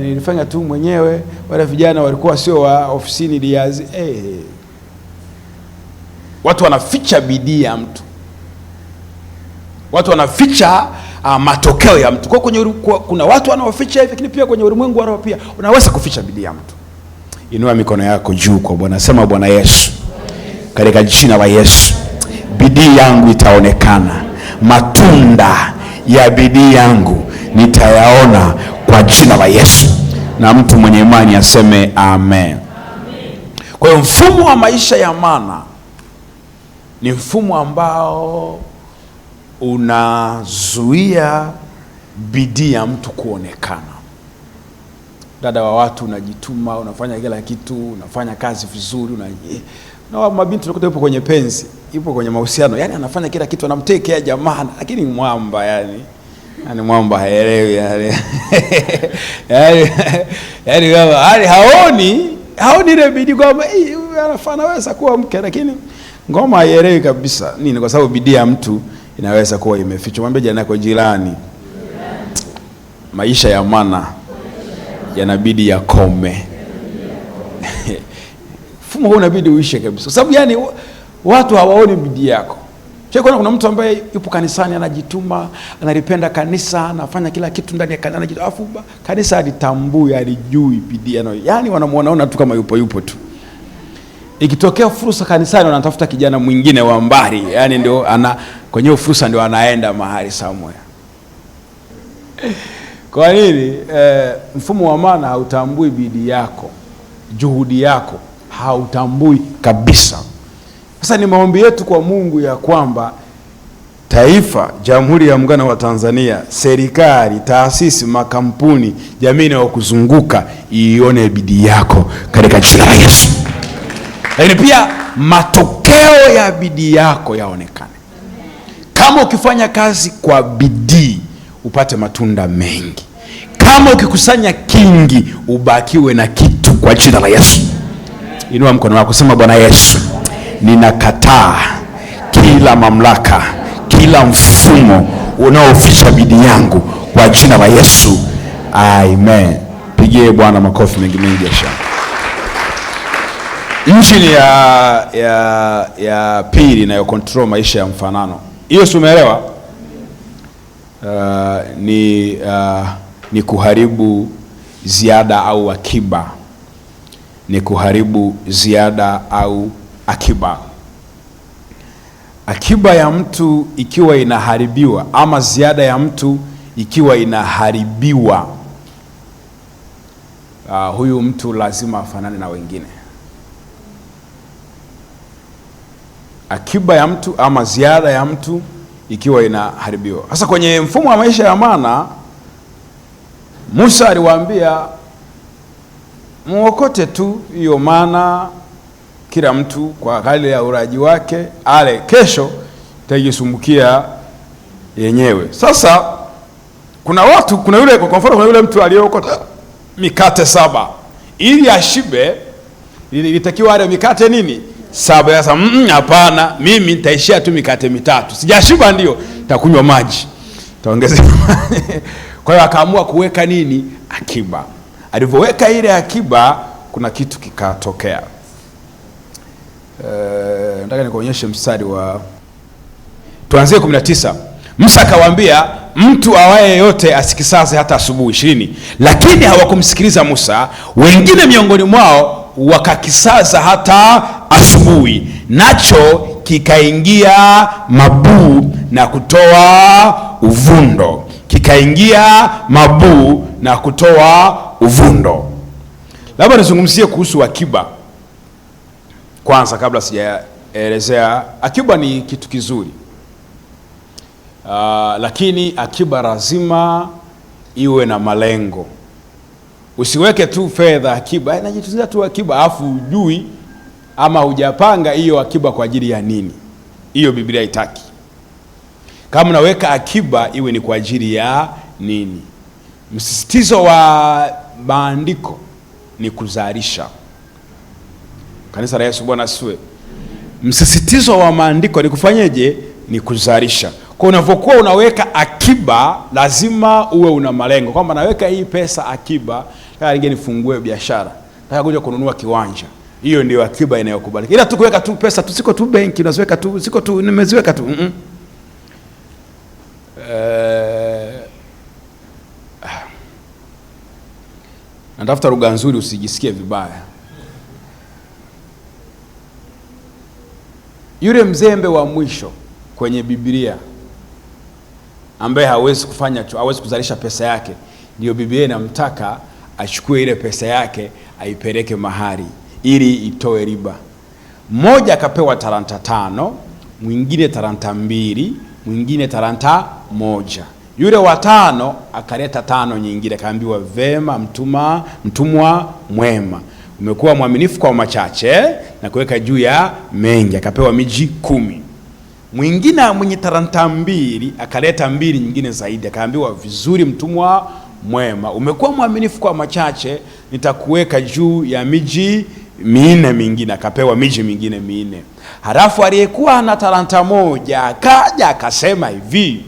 Nilifanya tu mwenyewe, wale vijana walikuwa sio wa ofisini liazi. Watu wanaficha bidii ya mtu. Watu wanaficha matokeo ya mtu. Kwa kuna watu wanaoficha hivi, lakini pia kwenye ulimwengu wa roho pia unaweza kuficha bidii ya mtu. Inua mikono yako juu kwa Bwana, sema Bwana Yesu, katika jina la Yesu, bidii yangu itaonekana. Matunda ya bidii yangu nitayaona kwa jina la Yesu. Na mtu mwenye imani aseme amen. Kwa hiyo mfumo wa maisha ya maana ni mfumo ambao unazuia bidii ya mtu kuonekana. Dada wa watu, unajituma, unafanya kila kitu, unafanya kazi vizuri, na mabinti tunakuta yupo kwenye penzi, yupo kwenye mahusiano, yani anafanya kila kitu, anamtekea jamaa, lakini mwamba yani mwamba haelewi yani haoni ile bidii kwamba anaweza kuwa mke, lakini ngoma haielewi kabisa. Nini? Kwa sababu bidii ya mtu inaweza kuwa imefichwa. Mwambie jirani yako, jirani, maisha ya maana yanabidi yakome. Fumo huu unabidi uishe kabisa. Kwa sababu yani watu hawaoni bidii yako. Kuna mtu ambaye yupo kanisani, anajituma, analipenda kanisa, anafanya kila kitu ndani ya kanisa, alafu kanisa alitambui, alijui bidii yake. Yani wanamuona tu kama yupo tu. Ikitokea fursa kanisani, wanatafuta kijana mwingine wa mbali, yani ndio kwenye fursa ndio anaenda mahali somewhere. Kwa nini? Mfumo wa maana hautambui bidii yako. juhudi yako hautambui kabisa. Sasa ni maombi yetu kwa Mungu ya kwamba taifa, Jamhuri ya Muungano wa Tanzania, serikali, taasisi, makampuni, jamii inayokuzunguka ione bidii yako katika jina la Yesu. Lakini pia matokeo ya bidii yako yaonekane. Kama ukifanya kazi kwa bidii upate matunda mengi. Kama ukikusanya kingi ubakiwe na kitu kwa jina la Yesu. Inua mkono wako, sema Bwana Yesu, ninakataa kila mamlaka, kila mfumo unaoficha bidii yangu kwa jina la Yesu. Amen. Pigie Bwana makofi mengi mengi. Injili ya pili inayo control maisha ya mfanano. Hiyo si umeelewa? Ni kuharibu ziada au akiba. Ni kuharibu ziada au akiba. Akiba ya mtu ikiwa inaharibiwa ama ziada ya mtu ikiwa inaharibiwa, huyu mtu lazima afanane na wengine. Akiba ya mtu ama ziada ya mtu ikiwa inaharibiwa. Sasa kwenye mfumo wa maisha ya mana, Musa aliwaambia muokote tu hiyo mana, kila mtu kwa hali ya uraji wake ale, kesho itajisumbukia yenyewe. Sasa kuna watu, kuna yule, kwa mfano kuna yule mtu aliyeokota mikate 7 ili ashibe, ilitakiwa ale mikate nini 7. Sasa hapana, mimi nitaishia tu mikate 3, sijashiba, ndio nitakunywa maji, taongeza. Kwa hiyo akaamua kuweka nini, akiba. Alivyoweka ile akiba, kuna kitu kikatokea. Nataka nikuonyeshe mstari wa, tuanzie 19. Musa akawaambia, mtu awaye yote asikisaze hata asubuhi. 20. Lakini hawakumsikiliza Musa, wengine miongoni mwao wakakisaza hata asubuhi, nacho kikaingia mabuu na kutoa uvundo. Kikaingia mabuu na kutoa uvundo. Labda nizungumzie kuhusu akiba kwanza kabla sijaelezea. Akiba ni kitu kizuri, lakini akiba lazima iwe na malengo. Usiweke tu fedha akiba, najitunzia tu akiba afu hujui ama hujapanga hiyo akiba kwa ajili ya nini. Hiyo Biblia haitaki. Kama unaweka akiba iwe ni kwa ajili ya nini. Msisitizo wa maandiko ni kuzalisha. Kanisa la Yesu, Bwana asifiwe. Msisitizo wa maandiko ni kufanyeje? Ni kuzalisha. Kwa unapokuwa unaweka akiba lazima uwe una malengo, kwamba naweka hii pesa akiba, nataka ninge nifungue biashara, nataka kuja kununua kiwanja. Hiyo ndio akiba inayokubalika. Ila tu kuweka tu pesa tu, siko tu benki unaziweka tu, siko tu nimeziweka tu. Natafuta lugha nzuri usijisikie vibaya. Yule mzembe wa mwisho kwenye Biblia ambaye hawezi kuzalisha pesa yake, ndio Biblia inamtaka achukue ile pesa yake aipeleke mahali ili itoe riba. Mmoja akapewa talanta 5, mwingine talanta 2, mwingine talanta 1. Yule wa 5 akaleta 5 nyingine, akaambiwa, vema mtumwa mwema, umekuwa mwaminifu kwa machache na kuweka juu ya mengi. Akapewa miji 10. Mwingine mwenye talanta 2 akaleta 2 nyingine zaidi, akaambiwa, vizuri mtumwa mwema, umekuwa mwaminifu kwa machache, nitakuweka juu ya miji 4 mingine. Akapewa miji mingine 4. Halafu aliyekuwa na talanta 1 akaja akasema hivi,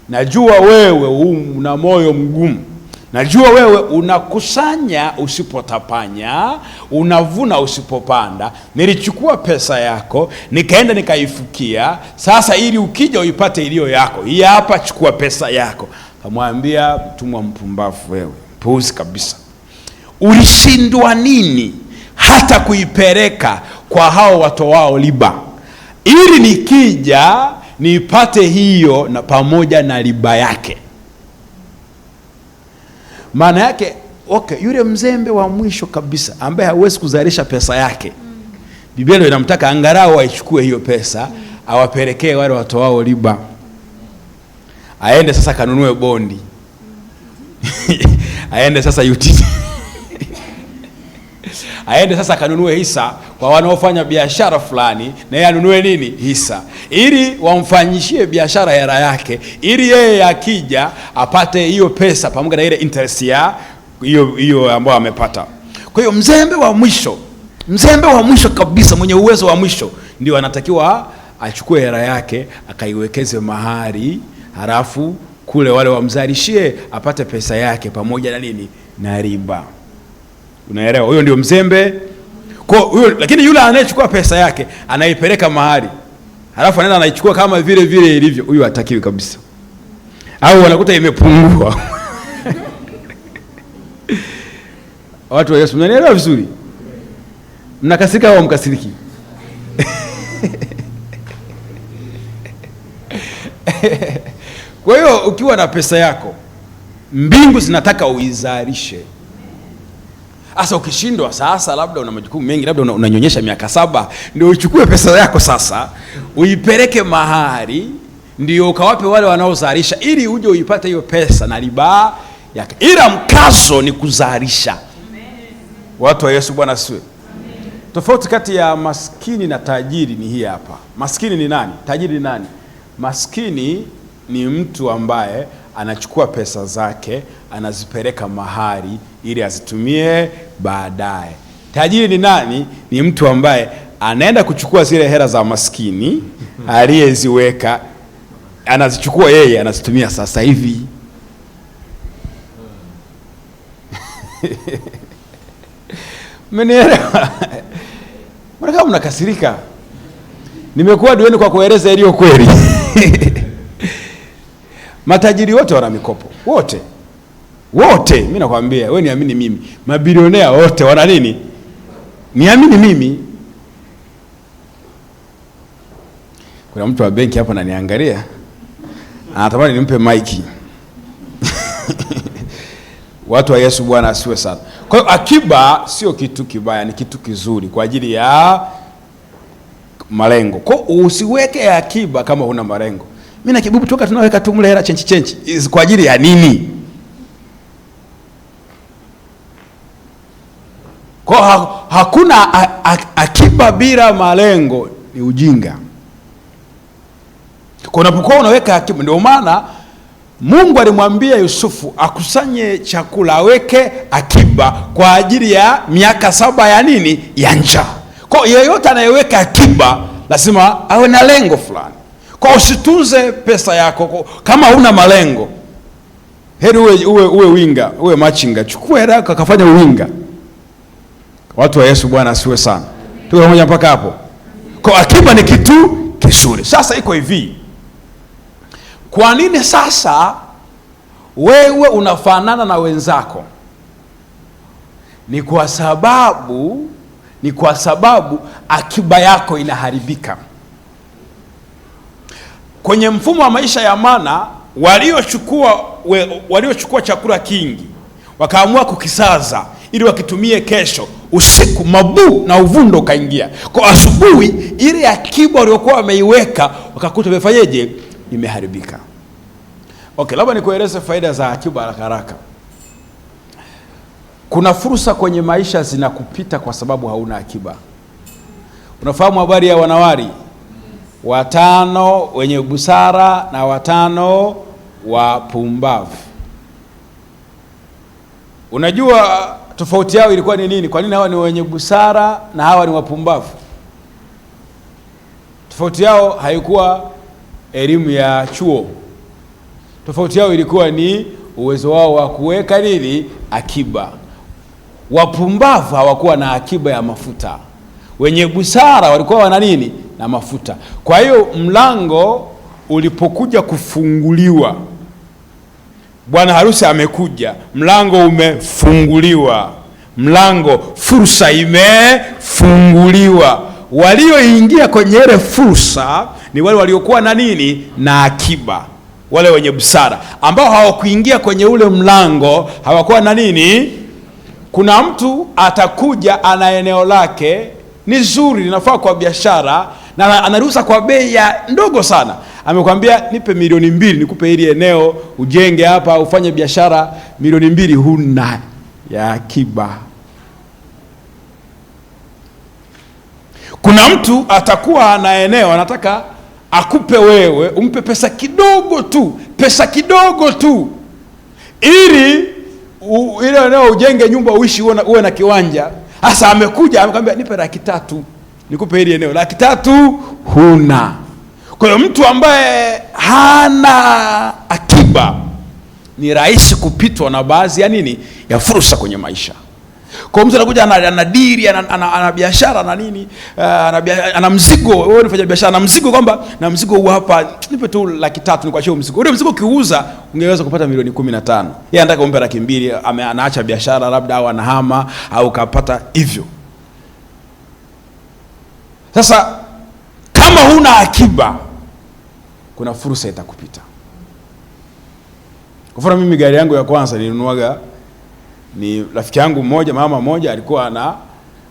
najua wewe una moyo mgumu, najua wewe unakusanya usipotapanya, unavuna usipopanda. Nilichukua pesa yako nikaenda nikaifukia, sasa ili ukija uipate iliyo yako, hii hapa, chukua pesa yako. Kamwambia, mtumwa mpumbavu wewe, puuzi kabisa, ulishindwa nini hata kuipeleka kwa hao watu wao riba, ili nikija nipate hiyo na pamoja na riba yake. Maana yake Okay, yule mzembe wa mwisho kabisa ambaye hawezi kuzalisha pesa yake, Biblia ndio inamtaka angalau aichukue hiyo pesa awapelekee wale watu wao riba. Aende sasa kanunue bondi. Aende sasa UTT. Aende sasa kanunue hisa kwa wanaofanya biashara fulani, na yeye anunue nini? Hisa, ili wamfanyishie biashara hela yake, ili yeye akija apate hiyo pesa pamoja na ile interest ya hiyo ambayo amepata. Kwa hiyo mzembe wa mwisho kabisa, mwenye uwezo wa mwisho, ndio anatakiwa achukue hela yake akaiwekeze mahali, halafu kule wale wamzalishie apate pesa yake pamoja na nini? Na riba. Unaelewa? Huyo ndio mzembe. Kwa huyo, lakini yule anayechukua pesa yake anaipeleka mahali, halafu anaenda anaichukua kama vile vile ilivyo, huyo hatakiwi kabisa. Au wanakuta imepungua. Watu wa Yesu, mnanielewa vizuri? Mnakasirika au mkasiriki? Kwa hiyo ukiwa na pesa yako, mbingu zinataka uizalishe. Sasa ukishindwa, sasa labda una majukumu mengi, labda unanyonyesha miaka 7, ndio uchukue pesa yako sasa uipeleke mahali, ndio ukawape wale wanaozalisha, ili uje uipate hiyo pesa na riba yake. Ila mkazo ni kuzalisha. Watu wa Yesu, Bwana asifiwe. Tofauti kati ya maskini na tajiri ni hii hapa. Maskini ni nani? Tajiri ni nani? Maskini ni mtu ambaye anachukua pesa zake anazipeleka mahali ili azitumie baadaye. Tajiri ni nani? Ni mtu ambaye anaenda kuchukua zile hela za maskini aliyeziweka, anazichukua yeye, anazitumia sasa hivi. Mmenielewa? Mbona kama mnakasirika? Nimekuwa diweni kwa kueleza iliyo kweli. Matajiri wote wana mikopo. Wote. Mimi nakwambia, wewe niamini mimi. Mabilionea wote wana nini? Niamini mimi. Kuna mtu wa benki hapa ananiangalia, anatamani nimpe maiki. Watu wa Yesu, Bwana asiwe sana. Kwa hiyo akiba sio kitu kibaya, ni kitu kizuri kwa ajili ya malengo. Kwa hiyo usiweke akiba kama huna malengo. Mimi na Kibubu toka tunaweka tu mle hela chenchi kwa ajili ya nini? Kwa hakuna akiba bila malengo, ni ujinga. Kwa unapokuwa unaweka akiba, ndio maana Mungu alimwambia Yusufu akusanye chakula, aweke akiba kwa ajili ya miaka 7 ya nini? Ya njaa. Kwa yeyote anayeweka akiba lazima awe na lengo fulani. Kwa usitunze pesa yako kama huna malengo. Heri uwe winga, uwe machinga, chukua hela yako kafanya winga. Watu wa Yesu, Bwana asiwe sana. Tuko pamoja mpaka hapo? Kwa akiba ni kitu kizuri. Sasa iko hivi. Kwa nini sasa wewe unafanana na wenzako? Ni kwa sababu akiba yako inaharibika. Kwenye mfumo wa maisha ya Mana, waliochukua chakula kingi wakaamua kukisaza ili wakitumie kesho, usiku mabu na uvundo ukaingia. Kwa asubuhi ile akiba waliokuwa wameiweka wakakuta imefanyeje? Imeharibika. Okay, labda nikueleze faida za akiba haraka. Kuna fursa kwenye maisha zinakupita kwa sababu hauna akiba. Unafahamu habari ya wanawari 5 wenye busara na 5 wapumbavu? Unajua tofauti yao ilikuwa ni nini? Kwa nini hawa ni wenye busara na hawa ni wapumbavu? Tofauti yao haikuwa elimu ya chuo. Tofauti yao ilikuwa ni uwezo wao wa kuweka nini? Akiba. Wapumbavu hawakuwa na akiba ya mafuta. Wenye busara walikuwa wana nini? Na mafuta. Kwa hiyo mlango ulipokuja kufunguliwa, bwana harusi amekuja, mlango umefunguliwa. Fursa imefunguliwa. Walioingia kwenye ile fursa ni wale waliokuwa na nini? Na akiba. Wale wenye busara ambao hawakuingia kwenye ule mlango hawakuwa na nini? Kuna mtu atakuja ana eneo lake ni zuri linafaa kwa biashara na anaruhusa kwa bei ya ndogo sana. Amekwambia nipe milioni 2 nikupe hili eneo ujenge hapa ufanye biashara, milioni 2 huna ya akiba. Kuna mtu atakuwa ana eneo anataka akupe wewe umpe pesa kidogo tu ili ile eneo ujenge nyumba uishi uwe na kiwanja. Sasa amekuja amekwambia nipe 300,000 nikupe hili eneo, 300,000 huna. Kwa hiyo mtu ambaye hana akiba ni rahisi kupitwa na baadhi ya nini ya fursa kwenye maisha. Kwa mtu anakuja ana diri ana biashara na nini, ana mzigo, wewe unafanya biashara na mzigo kwamba na mzigo huu hapa nipe tu 300,000 nikuachie mzigo. Ule mzigo kiuza ungeweza kupata milioni 15. Yeye anataka umpe 200,000, anaacha biashara labda au anahama au kapata hivyo. Sasa kama huna akiba kuna fursa itakupita. Kwa mfano mimi gari yangu ya kwanza nilinunuaga, ni rafiki yangu mmoja, mama mmoja alikuwa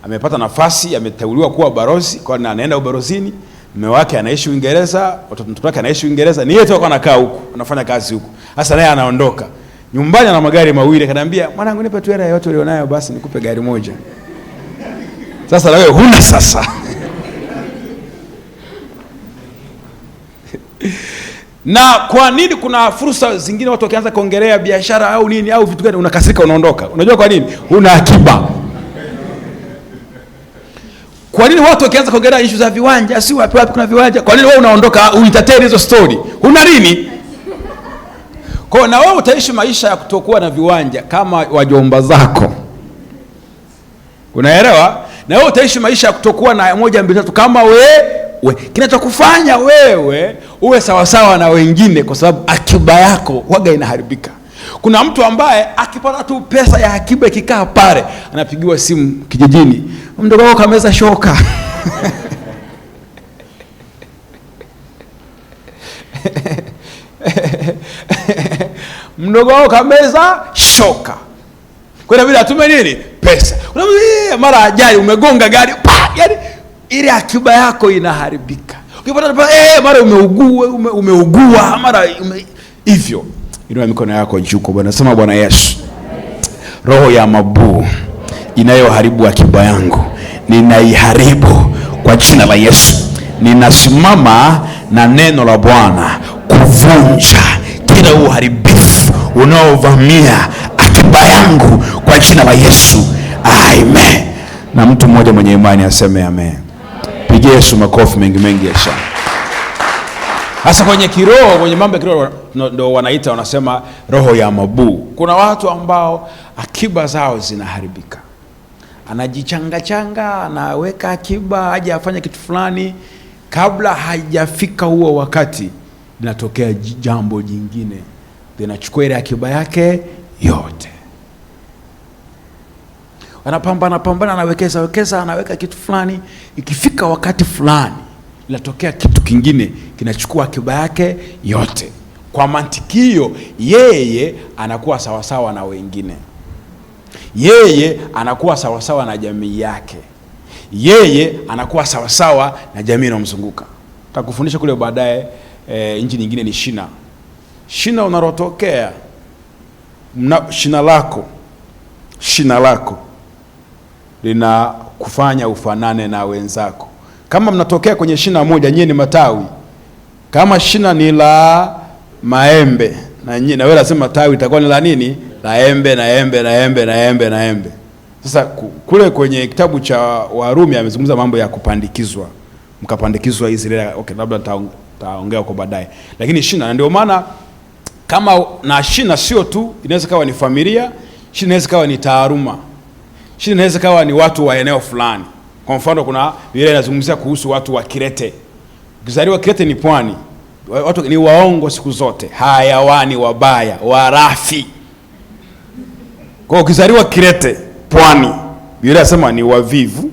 amepata nafasi, ameteuliwa kuwa barozi, kwa anaenda ubarozini, mume wake anaishi Uingereza, mtoto wake anaishi Uingereza, ni yeye tu anakaa huko, anafanya kazi huko. Sasa naye anaondoka. Nyumbani ana magari mawili, akaniambia mwanangu nipe tu hela yote ulionayo basi nikupe gari moja. Sasa wewe huna sasa. Na kwa nini kuna fursa zingine watu wakianza kuongelea biashara au nini au vitu gani unakasirika unaondoka? Unajua kwa nini? Huna akiba. Kwa nini watu wakianza kuongelea issue za viwanja, si wapi kuna viwanja? Kwa nini wewe unaondoka uentertain hizo story? Huna nini? Kwa na wewe utaishi maisha ya kutokuwa na viwanja kama wajomba zako. Unaelewa? Na wewe utaishi maisha ya kutokuwa na 1 2 3 kama wewe. Kinachokufanya wewe uwe sawasawa na wengine kwa sababu akiba yako waga inaharibika. Kuna mtu ambaye akipata tu pesa ya akiba ikikaa pale anapigiwa simu kijijini, mdogo wako kameza shoka. Mdogo wako kameza shoka. Kwa vile atume nini? Pesa. Mara ajali umegonga gari, yani ile akiba yako inaharibika. Ukipata mara umeugua mara hivyo. Inua mikono yako juu kwa Bwana, sema Bwana Yesu, roho ya mabuu inayoharibu akiba yangu ninaiharibu kwa jina la Yesu. Ninasimama na neno la Bwana kuvunja kila uharibifu unaovamia akiba yangu kwa jina la Yesu. Amen. Na mtu mmoja mwenye imani aseme amen. Pigie Yesu makofi mengi ya shangwe. Hasa kwenye kiroho, kwenye mambo ya kiroho ndio wanasema roho ya mabuu. Kuna watu ambao akiba zao zinaharibika. Anajichanga, anaweka akiba aje afanye kitu fulani, kabla haijafika huo wakati linatokea jambo jingine, linachukua ile akiba yake yote. Anapambana anawekeza anaweka kitu fulani, ikifika wakati fulani linatokea kitu kingine kinachukua akiba yake yote. Kwa mantiki hiyo yeye anakuwa sawasawa na wengine, yeye anakuwa sawasawa na jamii yake, yeye anakuwa sawasawa na jamii inayomzunguka. Tutakufundisha kule baadaye. Nchi nyingine ni shina unarotokea, shina lako lina kufanya ufanane na wenzako. Kama mnatokea kwenye shina moja, nyie ni matawi. Kama shina ni la maembe na nyie na wewe lazima tawi itakuwa ni la nini? La embe na embe. Sasa kule kwenye kitabu cha Warumi amezungumza mambo ya kupandikizwa. Mkapandikizwa Israeli. Okay, labda nitaongea huko baadaye. Lakini shina, ndio maana kama na shina sio tu inaweza kawa ni familia, shina inaweza kawa ni taaruma, shina inaweza kawa ni watu wa eneo fulani. Kwa mfano kuna Biblia inazungumzia kuhusu watu wa Kirete. Ukizaliwa Kirete ni pwani, watu ni waongo siku zote, hayawani wabaya, warafi. Kwa ukizaliwa Kirete pwani, Biblia inasema ni wavivu,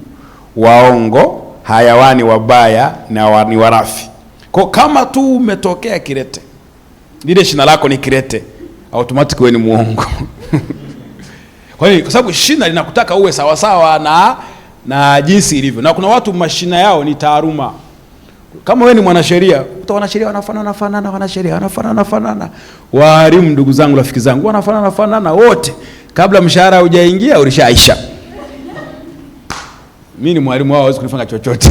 waongo, hayawani wabaya na ni warafi. Kwa kama tu umetokea Kirete, lile shina lako ni Kirete, automatically wewe ni muongo. Kwa sababu shina linakutaka uwe sawa sawa na jinsi ilivyo. Na kuna watu mashina yao ni taaluma. Kama wewe ni mwanasheria, wanasheria wanafanana, wanasheria wanafanana. Walimu, ndugu zangu, rafiki zangu, wanafanana wote. Kabla mshahara hujaingia ulishaisha. Mimi ni mwalimu wao, hawezi kunifanya chochote.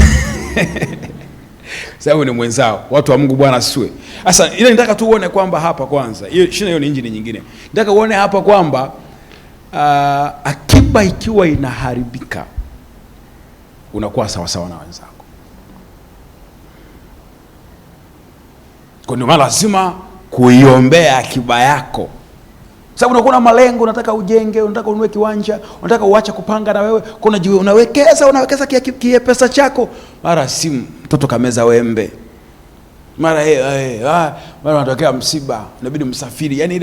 Sababu ni mwenzao. Watu wa Mungu, Bwana asifiwe. Sasa ile nataka tu uone kwamba hapa kwanza, hiyo shina hiyo ni injini nyingine. Nataka uone hapa kwamba akiba ikiwa inaharibika, unakuwa sawa sawa na wenzako. Kwa ndio maana lazima kuiombea akiba yako. Sababu unakuwa na malengo, unataka ujenge, unataka ununue kiwanja, unataka uache kupanga na wewe, kuna jiwe unawekeza kia pesa chako, mara simu mtoto kameza wembe, mara mara unatokea msiba, inabidi msafiri, yani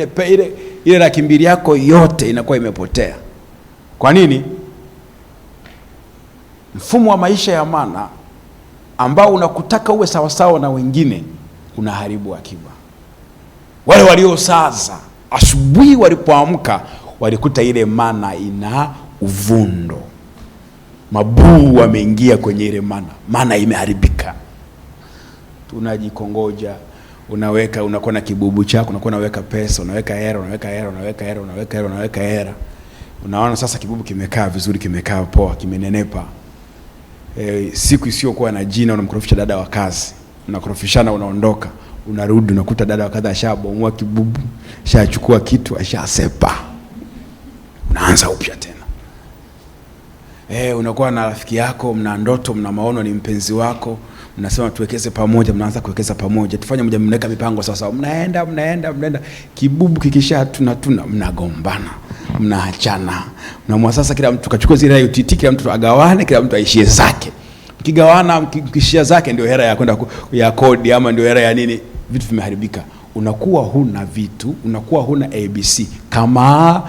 ile laki mbili yako yote inakuwa imepotea. Kwa nini? Mfumo wa maisha ya maana ambao unakutaka uwe sawa sawa na wengine unaharibu akiba. Wale waliosaza asubuhi walipoamka walikuta ile mana ina uvundo, mabuu wameingia kwenye ile mana imeharibika. Tunajikongoja, unakuwa na kibubu chako, unakuwa unaweka pesa, unaweka hela. Unaona sasa kibubu kimekaa vizuri, kimekaa poa, kimenenepa. Siku isiyokuwa na jina unamkorofisha dada wa kazi, unakorofishana, unaondoka, unarudi, unakuta dada wa kazi ashabomoa kibubu, ashachukua kitu, ashasepa. Unaanza upya tena. Unakuwa na rafiki yako, mna ndoto, mna maono, ni mpenzi wako, mnasema tuwekeze pamoja, mnaanza kuwekeza pamoja, tufanye moja, mnaweka mipango sasa, mnaenda, kibubu kikisha tuna mnagombana, mnaachana. Mnaamua sasa kila mtu kachukua zile UTT, kila mtu agawane, kila mtu aishie zake. Mkigawana, mkishia zake ndio hela ya kwenda ya kodi, ama ndio hela ya nini, vitu vimeharibika. Unakuwa huna vitu, unakuwa huna ABC kama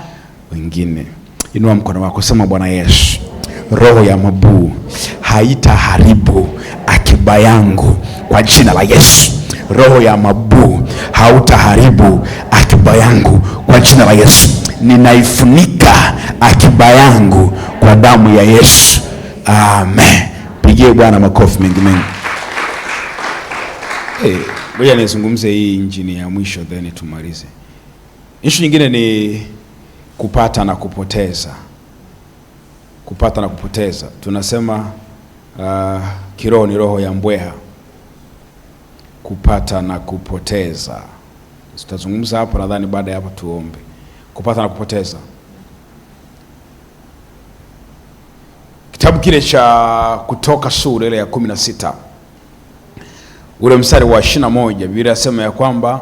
wengine. Inua mkono wako, sema Bwana Yesu, roho ya mabuu haitaharibu akiba yangu kwa jina la Yesu. Roho ya mabuu hautaharibu akiba yangu kwa jina la Yesu. Ninaifunika akiba yangu kwa damu ya Yesu. Amen. Pigie Bwana makofi mengi. Ngoja nizungumze hii injini ya mwisho then tumalize. Issue nyingine ni kupata na kupoteza. Kupata na kupoteza. Tunasema kiroho ni roho ya mbweha. Kupata na kupoteza. Tutazungumza hapo, nadhani baada ya hapo tuombe. Kupata na kupoteza. Kitabu kile cha Kutoka sura ile ya 16. Ule mstari wa 21, Biblia inasema ya kwamba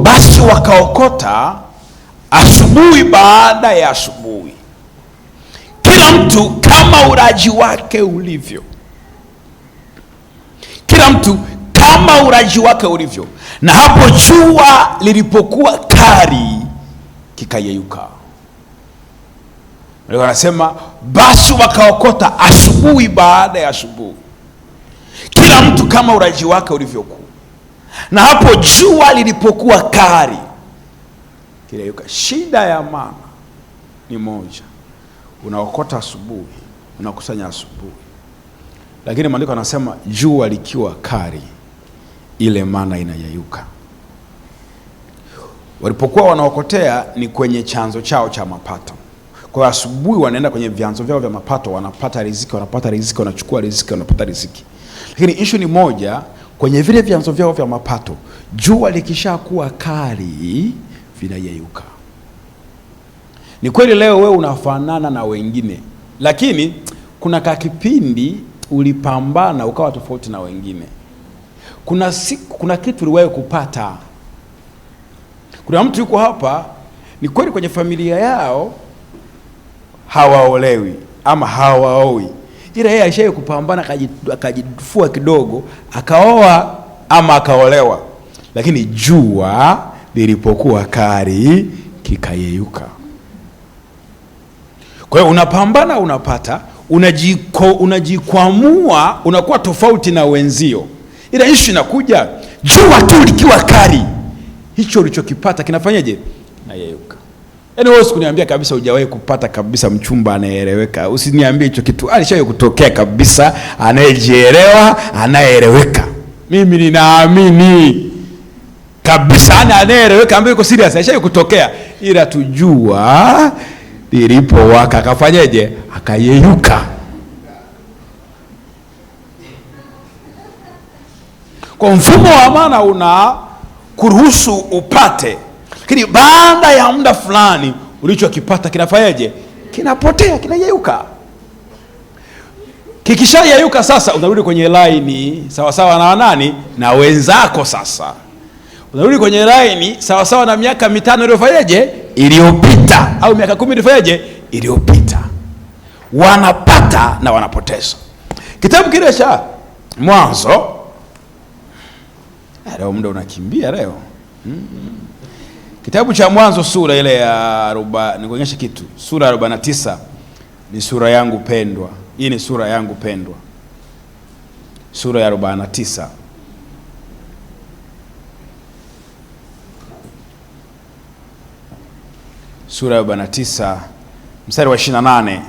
basi wakaokota asubuhi baada ya asubuhi, kila mtu kama uraji wake ulivyo. Kila mtu kama uraji wake ulivyo. Na hapo jua lilipokuwa kali kikayeyuka. Ndio anasema basi wakaokota asubuhi baada ya asubuhi, kila mtu kama uraji wake ulivyokuwa. Na hapo jua lilipokuwa kali kikayeyuka. Shida ya maana ni moja. Unaokota asubuhi, unakusanya asubuhi. Lakini maandiko yanasema jua likiwa kali ile mana inayeyuka. Walipokuwa wanaokotea ni kwenye chanzo chao cha mapato. Kwa asubuhi wanaenda kwenye vyanzo vyao vya mapato, wanapata riziki, wanachukua riziki, wanapata riziki. Lakini issue ni moja, kwenye vile vyanzo vyao vya mapato, jua likishakuwa kali vinayeyuka. Ni kweli leo wewe unafanana na wengine, lakini kuna kipindi ulipambana ukawa tofauti na wengine. Kuna kitu uliwahi kupata. Kuna mtu yuko hapa, ni kweli kwenye familia yao hawaolewi ama hawaoi, ila yeye alishaye kupambana, akajifua kidogo, akaoa ama akaolewa. Lakini jua lilipokuwa kali kikayeyuka. Kwa hiyo unapambana, unapata, unajikwamua, unakuwa tofauti na wenzio. Ila issue inakuja, jua tu likiwa kali, hicho ulichokipata kinafanyaje? Nayeyuka. Yaani wewe usikuniambia kabisa hujawahi kupata kabisa mchumba anayeeleweka. Usiniambie hicho kitu. Alishawahi kutokea kabisa, anayejielewa, anayeeleweka. Mimi ninaamini kabisa anayeeleweka ambaye yuko serious alishawahi kutokea, ila tujua lilipowaka akafanyaje? Akayeyuka. Kwa mfumo wa amana una kuruhusu upate, lakini baada ya muda fulani ulichokipata kinafanyaje? Kinapotea, kinayeyuka. Kikishayeyuka sasa unarudi kwenye line sawa sawa na nani? Na wenzako. Sasa unarudi kwenye line sawa sawa na miaka 5 iliyofanyaje? Iliyopita, au miaka 10 iliyofanyaje? Iliyopita. Wanapata na wanapoteza. Kitabu kile cha Mwanzo, leo muda unakimbia leo. Kitabu cha Mwanzo sura ile ya nikuonyesha kitu. Sura ya 49 ni sura yangu pendwa. Hii ni sura yangu pendwa. Sura ya 49. Sura ya 49 mstari wa 28.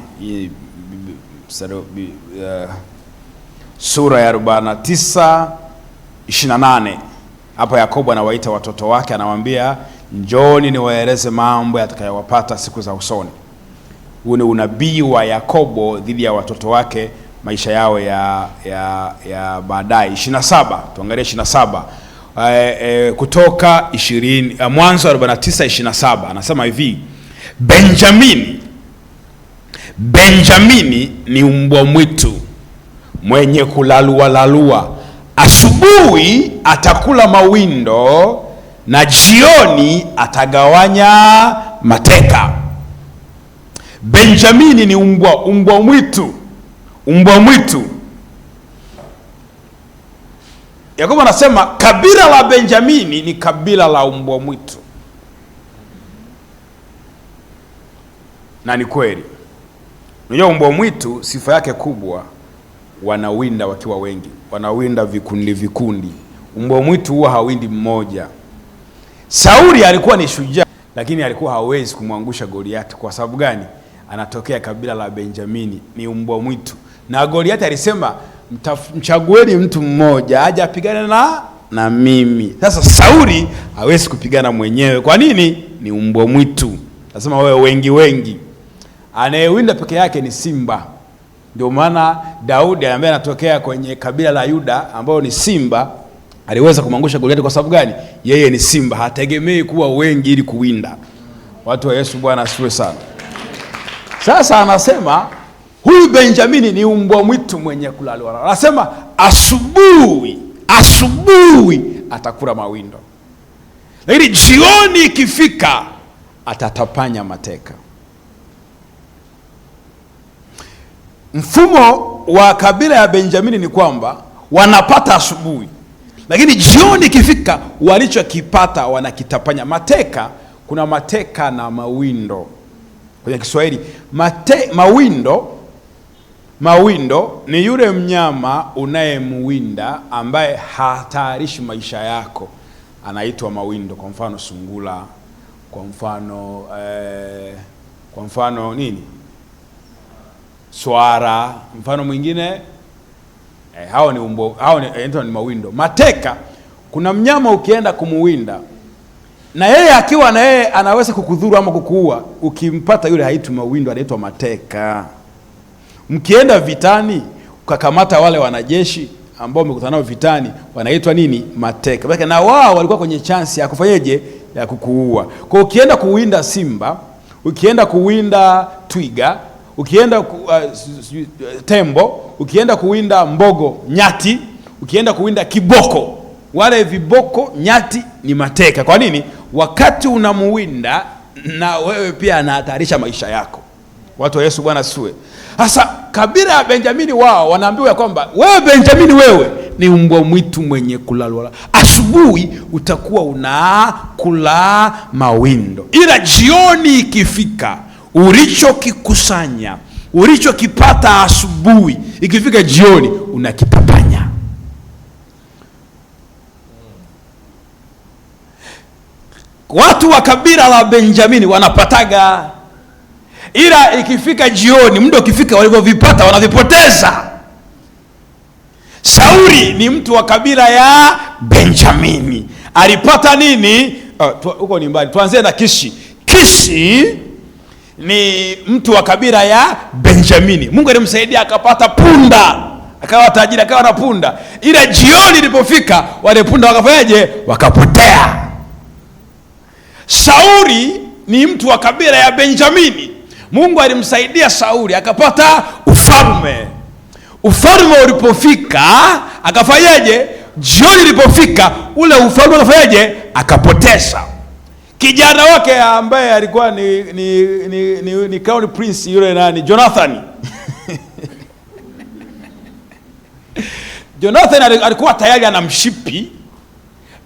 Sura ya 49 28. Hapa Yakobo anawaita watoto wake, anawaambia njooni niwaeleze mambo yatakayowapata siku za usoni. Huu ni unabii wa Yakobo dhidi ya watoto wake, maisha yao ya baadaye. 27, tuangalie 27. Kutoka 20, Mwanzo 49:27 anasema hivi: Benjamini ni mbwa mwitu mwenye kulalua. Asubuhi atakula mawindo na jioni atagawanya mateka. Benjamini ni mbwa mwitu. Yakobo anasema kabila la Benjamini ni kabila la mbwa mwitu. Na ni kweli. Unajua mbwa mwitu sifa yake kubwa, wanawinda wakiwa wengi, wanawinda vikundi. Mbwa mwitu huwa hawindi mmoja. Sauli alikuwa ni shujaa, lakini alikuwa hawezi kumwangusha Goliati. Kwa sababu gani? Anatokea kabila la Benjamini, ni mbwa mwitu. Na Goliati alisema mchagueni mtu mmoja aje apigane na mimi. Sasa Sauli hawezi kupigana mwenyewe. Kwa nini? Ni mbwa mwitu. Nasema wewe wengi. Anayewinda peke yake ni simba. Ndio maana Daudi ambaye anatokea kwenye kabila la Yuda ambao ni simba aliweza kumangusha Goliati. Kwa sababu gani? Yeye ni simba, hategemei kuwa wengi ili kuwinda. Watu wa Yesu, Bwana asifiwe sana. Sasa anasema huyu Benjamini ni mbwa mwitu mwenye kulalua. Anasema asubuhi atakula mawindo, lakini jioni ikifika atatapanya mateka. Mfumo wa kabila ya Benjamini ni kwamba wanapata asubuhi, lakini jioni ikifika walichokipata wanakitapanya. Mateka, kuna mateka na mawindo. Kwenye Kiswahili mawindo ni yule mnyama unayemwinda ambaye hatarishi maisha yako, anaitwa mawindo. Kwa mfano sungura, kwa mfano nini, swara, mfano mwingine. Hao ni mawindo. Mateka, kuna mnyama ukienda kumuwinda na yeye akiwa na yeye anaweza kukudhuru ama kukuua, ukimpata yule haitwi mawindo, anaitwa mateka. Mkienda vitani ukakamata wale wanajeshi ambao umekutana nao vitani, wanaitwa nini? Mateka. Basi na wao walikuwa kwenye chance ya kufanyaje? Ya kukuua. Kwa ukienda kuwinda simba, ukienda kuwinda twiga, ukienda tembo, ukienda kuwinda mbogo, nyati, ukienda kuwinda kiboko, wale viboko, nyati ni mateka. Kwa nini? Wakati unamuwinda na wewe pia anahatarisha maisha yako. Watu wa Yesu, Bwana asifiwe. Sasa kabila ya Benjamini wao wanaambiwa ya kwamba wewe Benjamini, wewe ni mbwa mwitu mwenye kulalua. Asubuhi utakuwa unakula mawindo, ila jioni ikifika ulichokikusanya, ulichokipata asubuhi, ikifika jioni unakitapanya. Watu wa kabila la Benjamini wanapataga, ila ikifika jioni, muda ukifika, walivyovipata wanavipoteza. Sauli ni mtu wa kabila ya Benjamini. Alipata nini? Huko ni mbali, tuanzie na Kishi. Kishi ni mtu wa kabila ya Benjamini. Mungu alimsaidia akapata punda, akawa tajiri, akawa na punda. Ila jioni ilipofika, wale punda wakafanyaje? Wakapotea. Sauli ni mtu wa kabila ya Benjamini. Mungu alimsaidia Sauli akapata ufalme. Ufalme ulipofika, akafanyaje? Jioni ilipofika, ule ufalme akafanyaje? Akapoteza. Kijana wake ambaye alikuwa ni crown prince, yule nani? Jonathan. Jonathan alikuwa tayari ana mshipi,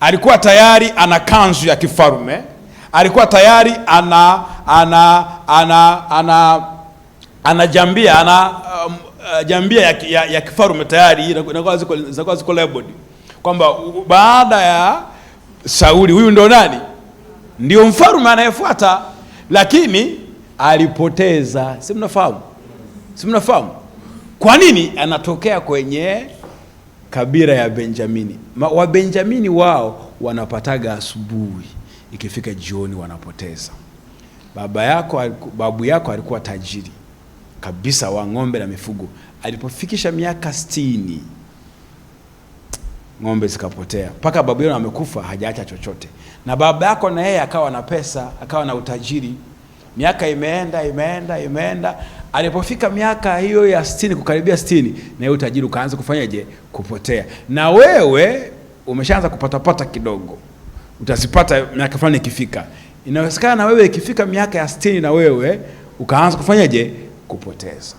alikuwa tayari ana kanzu ya kifalme, alikuwa tayari ana jambia, jambia ya kifalme tayari, inakuwa ziko labeled kwamba baada ya Sauli huyu ndo nani? Ndio mfalme anayefuata. Lakini alipoteza. Si mnafahamu? Kwa nini? Anatokea kwenye kabila ya Benjamini. Wa Benjamini wao wanapataga asubuhi, ikifika jioni wanapoteza. Babu yako alikuwa tajiri kabisa wa ng'ombe na mifugo. Alipofikisha miaka 60, ng'ombe zikapotea. Paka babu yako amekufa, hajaacha chochote. Na baba yako na yeye akawa na pesa, akawa na utajiri. Miaka imeenda. Alipofika miaka hiyo ya 60, kukaribia 60, na hiyo utajiri ukaanza kufanyaje? Kupotea. Na wewe umeshaanza kupata kidogo. Utazipata miaka fulani ikifika. Inawezekana na wewe ikifika miaka ya 60 na wewe ukaanza kufanyaje? Kupoteza.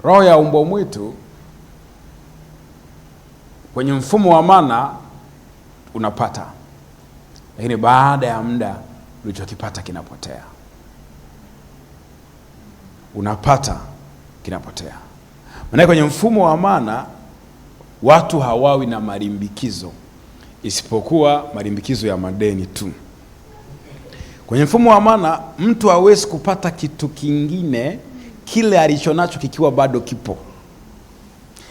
Roho ya mbwa mwitu kwenye mfumo wa mana unapata, lakini baada ya muda ulichokipata kinapotea. Unapata kinapotea. Maana kwenye mfumo wa mana watu hawawi na malimbikizo, isipokuwa malimbikizo ya madeni tu. Kwenye mfumo wa mana mtu hawezi kupata kitu kingine kile alichonacho kikiwa bado kipo.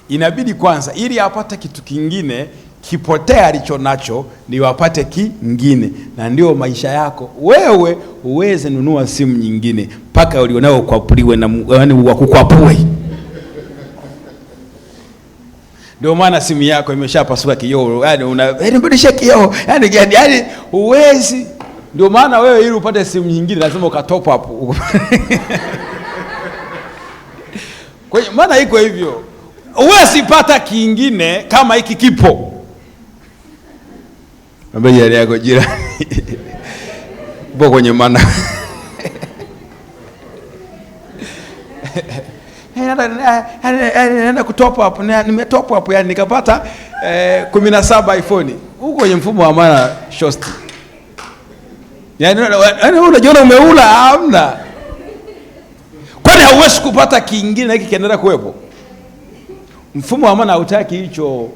Inabidi kwanza, ili apate kitu kingine kipotea alichonacho, ni wapate kingine. Na ndio maisha yako. Wewe uweze nunua simu nyingine mpaka ulionao kwapuliwe na yaani wakukwapue. Ndio maana simu yako imeshapasuka kioo, yaani unabadilisha kioo, yaani uwezi. Ndio maana wewe ili upate simu nyingine lazima ukatop up. Kwa hiyo maana iko hivyo. Uwezi pata kingine kama hiki kipo. Mbele yako jirani. Upo kwenye maana. Naenda kutop up, nimetop up, yani nikapata 17 iPhone. Huko kwenye mfumo wa maana shosti. Yaani unajiona umeula, hamna. Kwani hauwezi kupata kingine hiki kiendelea kuwepo? Mfumo wa maana hautaki hicho.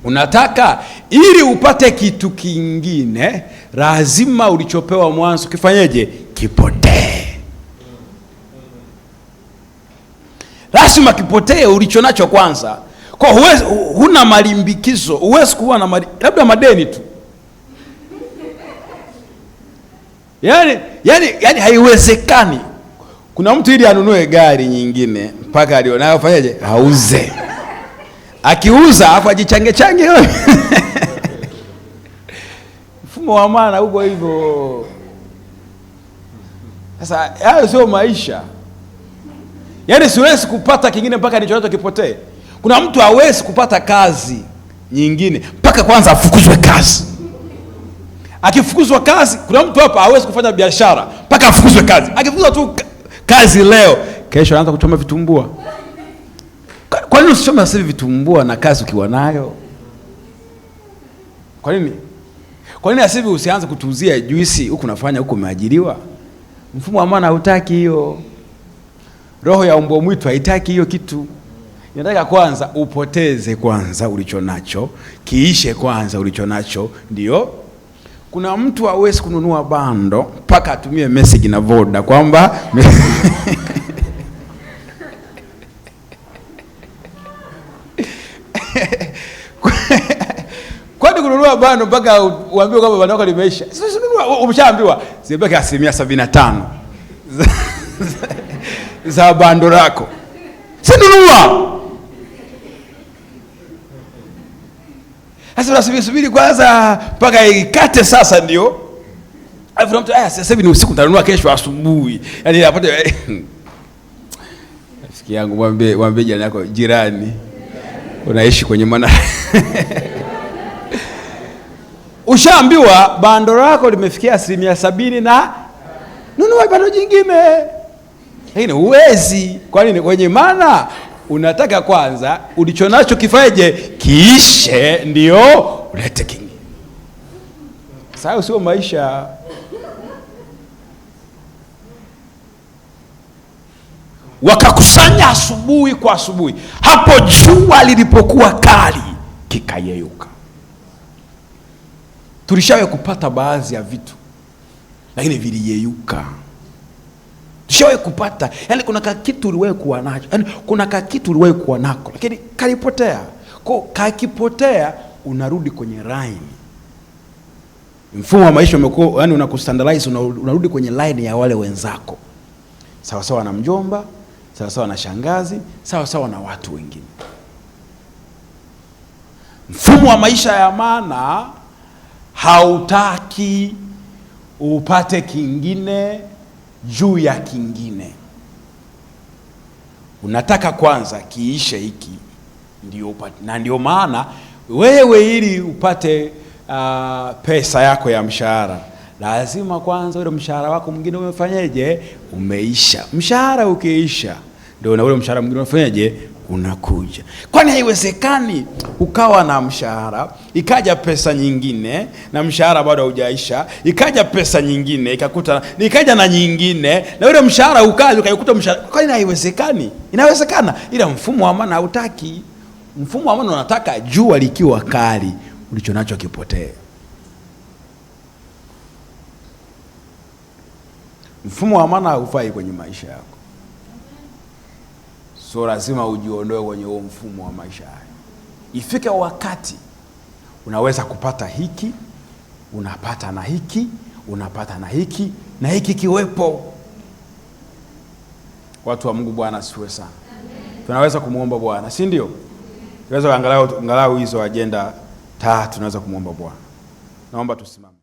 Unataka ili upate kitu kingine, lazima ulichopewa mwanzo kifanyeje? Kipotee. Lazima kipotee ulichonacho kwanza. Kwa huwezi, huna malimbikizo, huwezi kuwa na labda madeni tu. Yaani haiwezekani. Kuna mtu ili anunue gari nyingine mpaka alionayo fanyaje? Auze. Akiuza hapo ajichange wewe. Mfumo wa maana huko hivyo. Sasa hayo sio maisha. Yaani siwezi kupata kingine mpaka nilichonacho kipotee. Kuna mtu hawezi kupata kazi nyingine mpaka kwanza afukuzwe kazi. Akifukuzwa kazi, kuna mtu hapa hawezi kufanya biashara mpaka afukuzwe kazi. Akifukuzwa tu kazi leo, kesho anaanza kuchoma vitumbua. Kwa nini usichome sasa vitumbua na kazi ukiwa nayo? Kwa nini? Kwa nini asivi usianze kutuuzia juisi huku unafanya huko umeajiriwa? Mfumo wa maana hutaki hiyo. Roho ya mbwa mwitu haitaki hiyo kitu. Inataka kwanza upoteze kwanza ulichonacho, kiishe kwanza ulichonacho, ndio Kuna mtu hawezi kununua bando mpaka atumie message na Voda kwamba kwani kununua bando mpaka uambiwe kwamba bando lako limeisha. Sasa umeshaambiwa zibaki 75% za bando lako. Sinunua. Sasa unasubiri kwanza mpaka ikate sasa ndio. Alafu mtu sasa hivi ni usiku nitanunua kesho asubuhi. Yaani apate rafiki yangu mwambie jirani yako, jirani unaishi kwenye maana ushaambiwa bando lako limefikia 70% na nunua bando jingine. Lakini huwezi. Kwa nini? Kwenye maana unataka kwanza ulichonacho kifaje kiishe ndio ulete kingine. Sasa sio maisha. Wakakusanya asubuhi kwa asubuhi. Hapo jua lilipokuwa kali kikayeyuka. Tulishawahi kupata baadhi ya vitu lakini viliyeyuka. Tulishawahi kupata, yani kuna kitu uliwahi kuwa nacho, yani kuna kitu uliwahi kuwa nako lakini kalipotea. Kwa kakipotea unarudi kwenye line. Mfumo wa maisha umekuwa, yani unakustandardize, unarudi kwenye line ya wale wenzako. Sawa sawa na mjomba, sawa sawa na shangazi, sawa sawa na watu wengine. Mfumo wa maisha ya maana hautaki upate kingine juu ya kingine. Unataka kwanza kiishe hiki ndio upate. Na ndio maana wewe ili upate pesa yako ya mshahara, lazima kwanza ule mshahara wako mwingine umefanyaje? Umeisha. Mshahara ukiisha ndio na ule mshahara mwingine unafanyaje? Unakuja. Kwani haiwezekani ukawa na mshahara, ikaja pesa nyingine na mshahara bado haujaisha, ikaja pesa nyingine, ikakuta ikaja na nyingine na ule mshahara ukaja ukaikuta mshahara. Kwani haiwezekani? Inawezekana, ila mfumo wa maana hautaki. Mfumo wa maana unataka jua likiwa kali ulichonacho kipotee. Mfumo wa maana haufai kwenye maisha yako. So lazima ujiondoe kwenye huo mfumo wa maisha haya. Ifike wakati unaweza kupata hiki, unapata na hiki, unapata na hiki, na hiki kiwepo. Watu wa Mungu, Bwana asifiwe sana. Tunaweza kumuomba Bwana, si ndio? Tunaweza angalau hizo agenda 3 tunaweza kumuomba Bwana. Naomba tusimame.